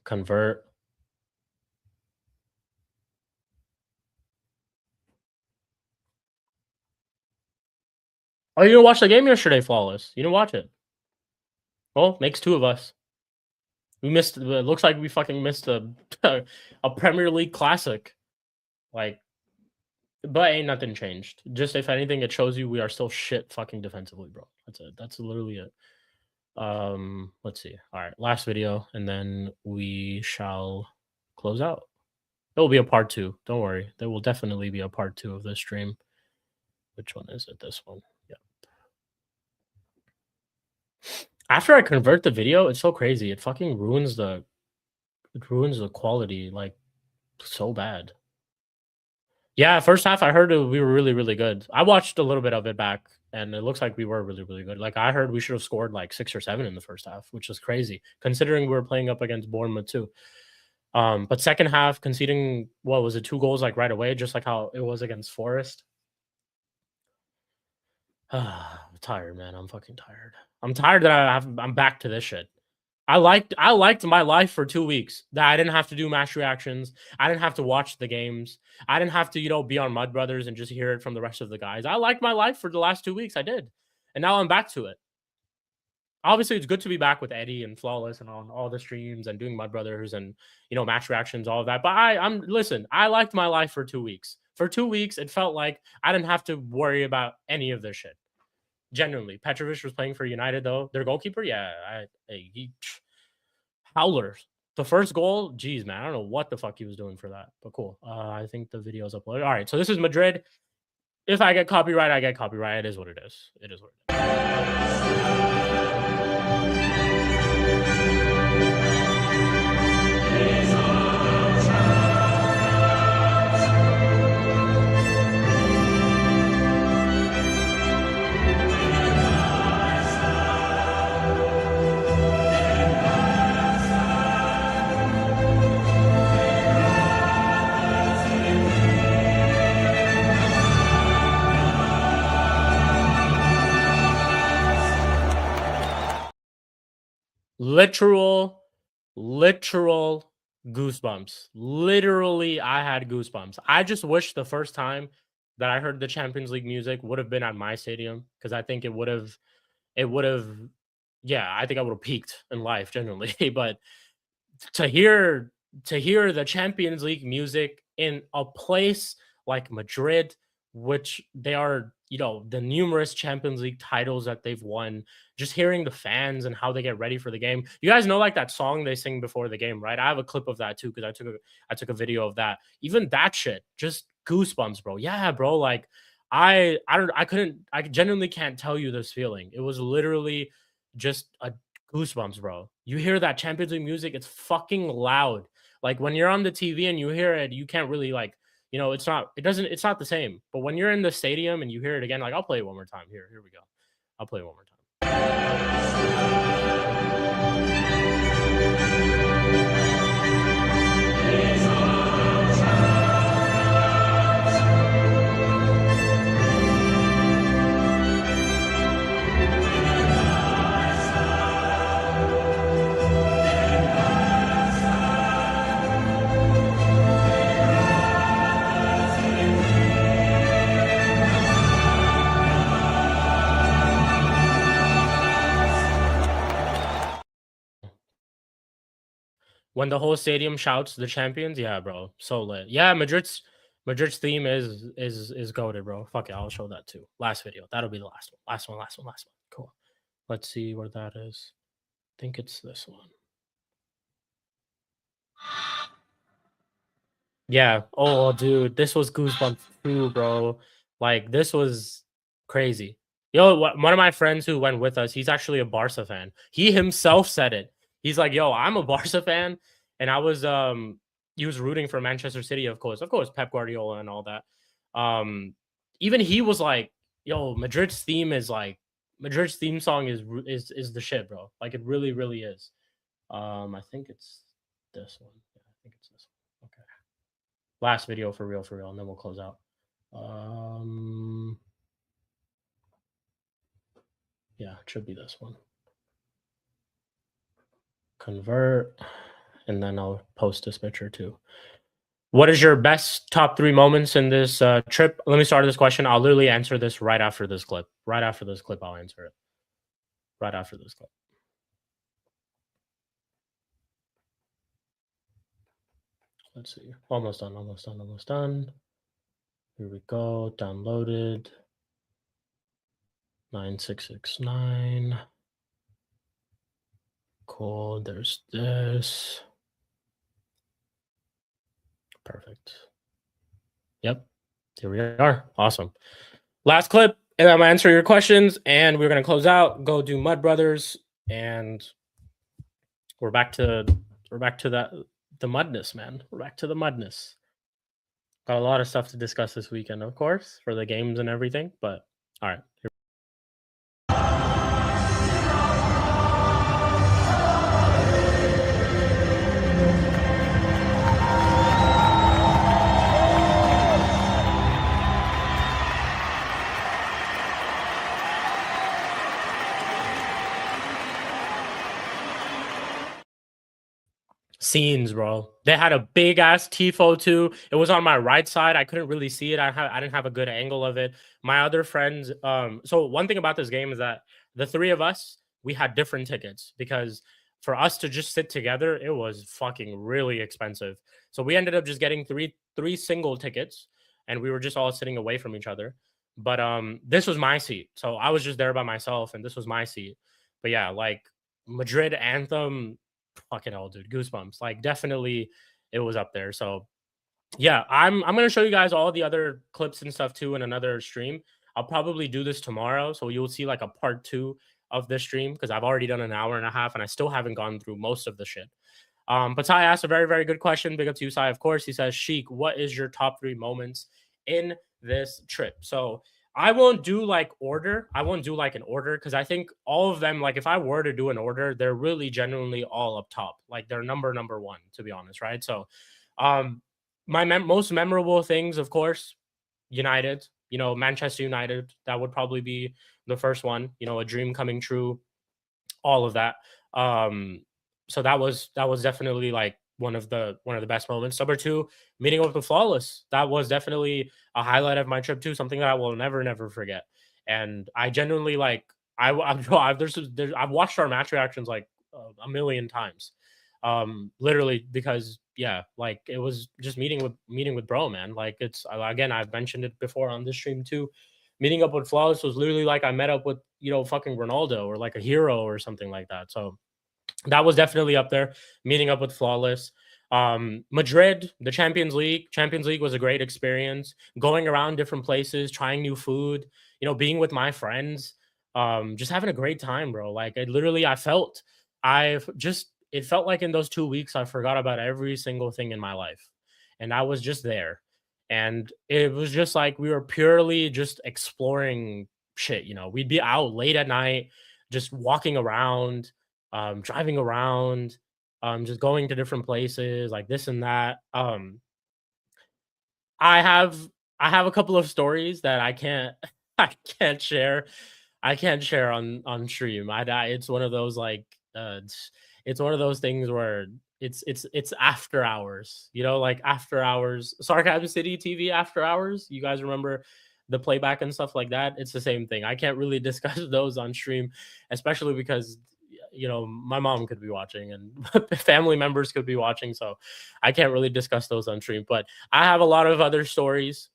Convert. Oh, you didn't watch the game yesterday, Flawless. You didn't watch it. Well, makes 2 of us. We missed. It looks like we fucking missed a Premier League classic. Like, but ain't nothing changed. Just if anything, it shows you we are still shit fucking defensively, bro. That's it. That's literally it. Let's see. All right, last video, and then we shall close out. There will be a part 2. Don't worry. There will definitely be a part 2 of this stream. Which one is it? This one. Yeah. After I convert the video, it's so crazy. It fucking ruins the quality like so bad. Yeah, first half I heard we were really, really good. I watched a little bit of it back, and it looks like we were really, really good. Like I heard we should have scored like 6 or 7 in the first half, which is crazy considering we were playing up against Bournemouth too. But second half conceding, what was it, 2 goals like right away, just like how it was against Forest. I'm tired, man. I'm fucking tired. I'm tired that I'm back to this shit. I liked my life for 2 weeks. That I didn't have to do match reactions. I didn't have to watch the games. I didn't have to, be on Mud Brothers and just hear it from the rest of the guys. I liked my life for the last 2 weeks. I did. And now I'm back to it. Obviously, it's good to be back with Eddie and Flawless and on all the streams and doing Mud Brothers and, match reactions, all of that. But listen, I liked my life for 2 weeks. For 2 weeks, it felt like I didn't have to worry about any of this shit. Genuinely. Petrovic was playing for United, though. Their goalkeeper, yeah, howlers. The first goal, geez, man, I don't know what the fuck he was doing for that, but cool. I think the video's uploaded. All right, so this is Madrid. If I get copyright, I get copyright. It is what it is. It is what it is. Literal goosebumps. Literally, I had goosebumps. I just wish the first time that I heard the Champions League music would have been at my stadium, because I think it would have, yeah, I think I would have peaked in life, genuinely. But to hear the Champions League music in a place like Madrid, which they are, the numerous Champions League titles that they've won, just hearing the fans and how they get ready for the game. You guys know, like, that song they sing before the game, right? I have a clip of that too, because I took a video of that. Even that shit, just goosebumps, bro. Yeah, bro. Like, I genuinely can't tell you this feeling. It was literally just a goosebumps, bro. You hear that Champions League music, it's fucking loud. Like, when you're on the TV and you hear it, you can't really, like, it's not the same. But when you're in the stadium and you hear it again, like, I'll play it one more time. Here we go. I'll play it one more time. When the whole stadium shouts the champions, yeah, bro, so lit. Yeah, Madrid's theme is goated, bro. Fuck it, I'll show that too. Last video, that'll be the last one. Last one. Cool. Let's see where that is. I think it's this one. Yeah. Oh, dude, this was goosebumps too, bro. Like, this was crazy. Yo, one of my friends who went with us, he's actually a Barca fan. He himself said it. He's like, yo, I'm a Barca fan. And he was rooting for Manchester City, of course, Pep Guardiola and all that. Even he was like, yo, Madrid's theme song is the shit, bro. Like, it really, really is. I think it's this one. Yeah, I think it's this one. Okay. Last video for real, and then we'll close out. Yeah, it should be this one. Convert, and then I'll post this picture too. What is your best top 3 moments in this trip? Let me start this question. I'll literally answer this right after this clip. Right after this clip, I'll answer it. Right after this clip. Let's see. Almost done. Here we go. Downloaded. 9669. Cool. There's this. Perfect. Yep. Here we are. Awesome. Last clip, and I'm gonna answer your questions, and we're gonna close out. Go do Mud Brothers, and we're back to the mudness, man. We're back to the mudness. Got a lot of stuff to discuss this weekend, of course, for the games and everything. But all right. Scenes, bro. They had a big ass tifo too. It was on my right side. I couldn't really see it. I didn't have a good angle of it. My other friends. So one thing about this game is that the three of us, we had different tickets because for us to just sit together, it was fucking really expensive. So we ended up just getting three single tickets, and we were just all sitting away from each other. But this was my seat, so I was just there by myself, and this was my seat. But yeah, like Madrid anthem, fucking hell, dude, goosebumps. Like definitely it was up there. So yeah, I'm gonna show you guys all the other clips and stuff too in another stream. I'll probably do this tomorrow, so you'll see like a part 2 of this stream because I've already done an hour and a half and I still haven't gone through most of the shit. But Ty asked a very, very good question. Big up to you, Sai. Of course, he says, Sheik, what is your top 3 moments in this trip? So I won't do like order. I won't do like an order because I think all of them, like if I were to do an order, they're really genuinely all up top. Like they're number one, to be honest, right? So my most memorable things, of course, United, Manchester United, that would probably be the first one, a dream coming true, all of that. So that was definitely like one of the best moments. Number 2, meeting up with Flawless. That was definitely a highlight of my trip too, something that I will never forget. And I genuinely like I've watched our match reactions like a million times. Literally because yeah, like it was just meeting with bro, man. Like it's again, I've mentioned it before on this stream too. Meeting up with Flawless was literally like I met up with, fucking Ronaldo or like a hero or something like that. So that was definitely up there. Meeting up with Flawless. Madrid, the Champions League was a great experience. Going around different places, trying new food, being with my friends, just having a great time, bro. Like it felt like in those 2 weeks I forgot about every single thing in my life. And I was just there. And it was just like we were purely just exploring shit, We'd be out late at night, just walking around, driving around, just going to different places, like this and that. I have a couple of stories that I can't I can't share. I can't share on stream. It's one of those like it's one of those things where it's after hours, like after hours, Sarcasm City TV after hours. You guys remember the playback and stuff like that? It's the same thing. I can't really discuss those on stream, especially because my mom could be watching and family members could be watching, so I can't really discuss those on stream. But I have a lot of other stories,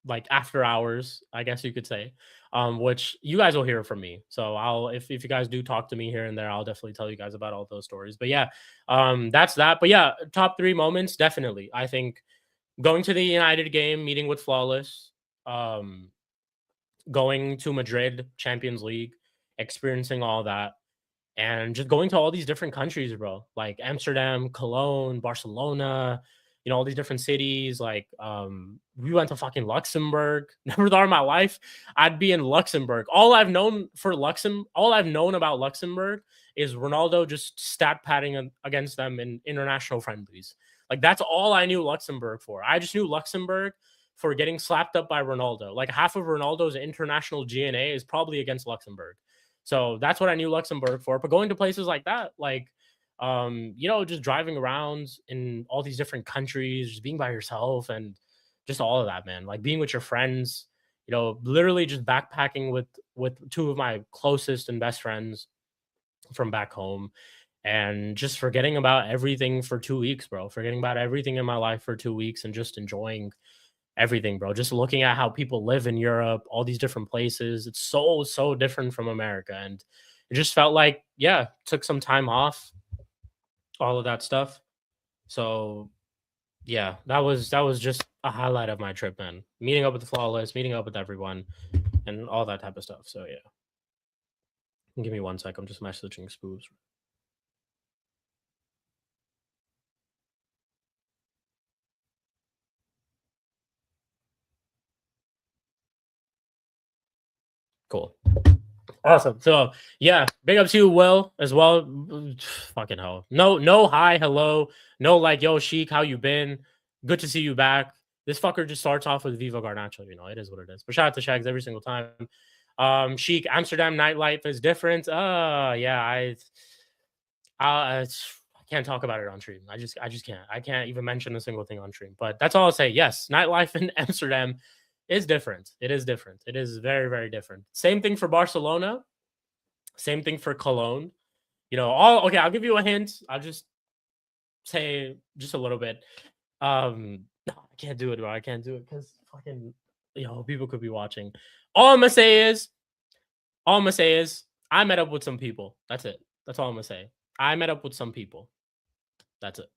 like after hours, I guess you could say, which you guys will hear from me. So if you guys do talk to me here and there, I'll definitely tell you guys about all those stories. But yeah, that's that. But yeah, top 3 moments, definitely. I think going to the United game, meeting with Flawless, going to Madrid, Champions League, experiencing all that, and just going to all these different countries, bro. Like Amsterdam, Cologne, Barcelona, all these different cities. Like, we went to fucking Luxembourg. Never thought in my life I'd be in Luxembourg. All I've known about Luxembourg is Ronaldo just stat padding against them in international friendlies. Like that's all I knew Luxembourg for. I just knew Luxembourg for getting slapped up by Ronaldo. Like half of Ronaldo's international GNA is probably against Luxembourg. So that's what I knew Luxembourg for. But going to places like that, like, just driving around in all these different countries, just being by yourself and just all of that, man. Like being with your friends, literally just backpacking with 2 of my closest and best friends from back home, and just forgetting about everything for 2 weeks, bro. Forgetting about everything in my life for 2 weeks and just enjoying everything, bro. Just looking at how people live in Europe, all these different places. It's so different from America. And it just felt like, yeah, took some time off, all of that stuff. So yeah, that was just a highlight of my trip, man. Meeting up with the Flawless, meeting up with everyone, and all that type of stuff. So yeah, give me 1 sec. I'm just messaging Spoos. Cool. Awesome. So yeah, big up to you, Will, as well. Fucking hell. No hi, hello. No like, yo, Sheik, how you been? Good to see you back. This fucker just starts off with Viva Garnacho, it is what it is. But shout out to Shags every single time. Sheik, Amsterdam nightlife is different. Yeah, I can't talk about it on stream. I just can't. I can't even mention a single thing on stream. But that's all I'll say. Yes, nightlife in Amsterdam is different. It is different. It is very, very different. Same thing for Barcelona. Same thing for Cologne. All okay. I'll give you a hint. I'll just say just a little bit. No, I can't do it, bro. I can't do it because fucking people could be watching. All I'm gonna say is, I met up with some people. That's it. That's all I'm gonna say. I met up with some people. That's it.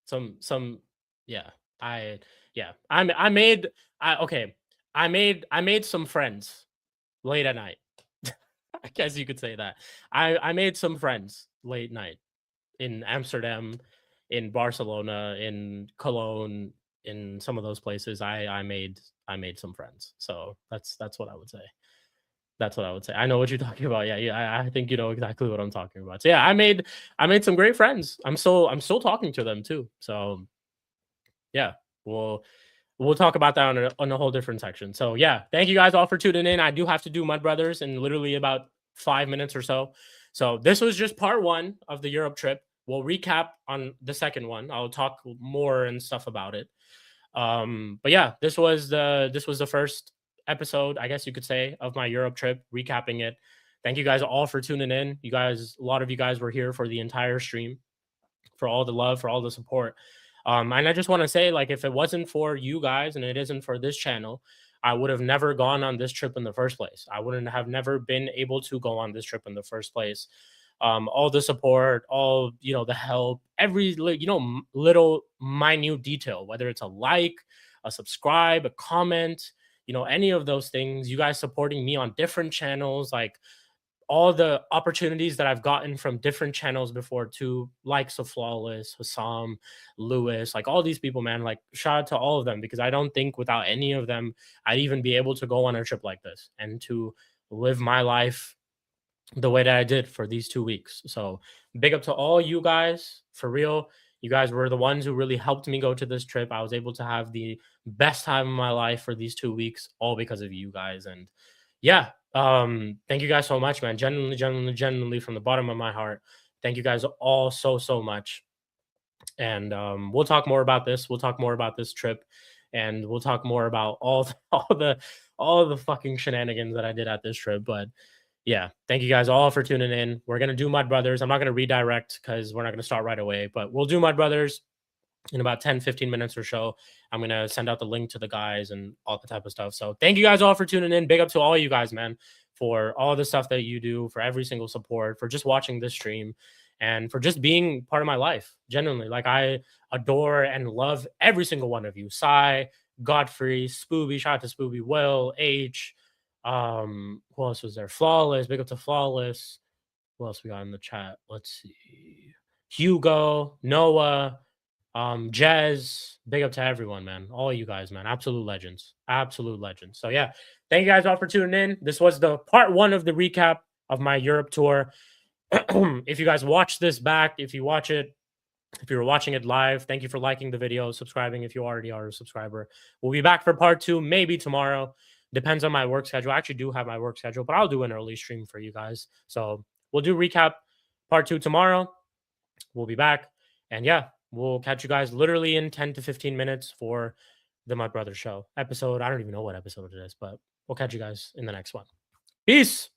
Some yeah. I made some friends late at night. I guess you could say that. I made some friends late night in Amsterdam, in Barcelona, in Cologne, in some of those places. I made some friends. So that's what I would say. That's what I would say. I know what you're talking about. Yeah. I think you know exactly what I'm talking about. So yeah, I made some great friends. I'm still talking to them too. So yeah, we'll talk about that on a whole different section. So yeah, thank you guys all for tuning in. I do have to do Mud Brothers in literally about 5 minutes or so. So this was just part 1 of the Europe trip. We'll recap on the second one. I'll talk more and stuff about it. But yeah, this was the first episode, I guess you could say, of my Europe trip, recapping it. Thank you guys all for tuning in. You guys, a lot of you guys were here for the entire stream, for all the love, for all the support. And I just want to say, like, if it wasn't for you guys and it isn't for this channel, I would have never gone on this trip in the first place. I wouldn't have never been able to go on this trip in the first place. All the support, all the help, every little minute detail, whether it's a like, a subscribe, a comment, any of those things. You guys supporting me on different channels, like all the opportunities that I've gotten from different channels before too, like So Flawless, Hassam, Lewis, like all these people, man. Like shout out to all of them, because I don't think without any of them I'd even be able to go on a trip like this and to live my life the way that I did for these 2 weeks. So big up to all you guys, for real. You guys were the ones who really helped me go to this trip. I was able to have the best time of my life for these 2 weeks, all because of you guys. And yeah, thank you guys so much, man. Genuinely from the bottom of my heart. Thank you guys all so much. And we'll talk more about this. We'll talk more about this trip, and we'll talk more about all the fucking shenanigans that I did at this trip. But yeah, thank you guys all for tuning in. We're gonna do Mud Brothers. I'm not gonna redirect because we're not gonna start right away, but we'll do Mud Brothers in about 10-15 minutes or so. I'm gonna send out the link to the guys and all the type of stuff. So thank you guys all for tuning in. Big up to all you guys, man, for all the stuff that you do, for every single support, for just watching this stream, and for just being part of my life. Genuinely, like, I adore and love every single one of you. Sai, Godfrey, Spooby, shout out to Spooby, Will, H, who else was there? Flawless, big up to Flawless. Who else we got in the chat? Let's see. Hugo, Noah, Jez, big up to everyone, man. All you guys, man. Absolute legends. Absolute legends. So yeah, thank you guys all for tuning in. This was the part 1 of the recap of my Europe tour. If you guys watch this back, if you were watching it live, thank you for liking the video, subscribing if you already are a subscriber. We'll be back for part 2, maybe tomorrow. Depends on my work schedule. I actually do have my work schedule, but I'll do an early stream for you guys. So we'll do recap part 2 tomorrow. We'll be back. And yeah, we'll catch you guys literally in 10 to 15 minutes for the Mud Brothers show episode. I don't even know what episode it is, but we'll catch you guys in the next one. Peace.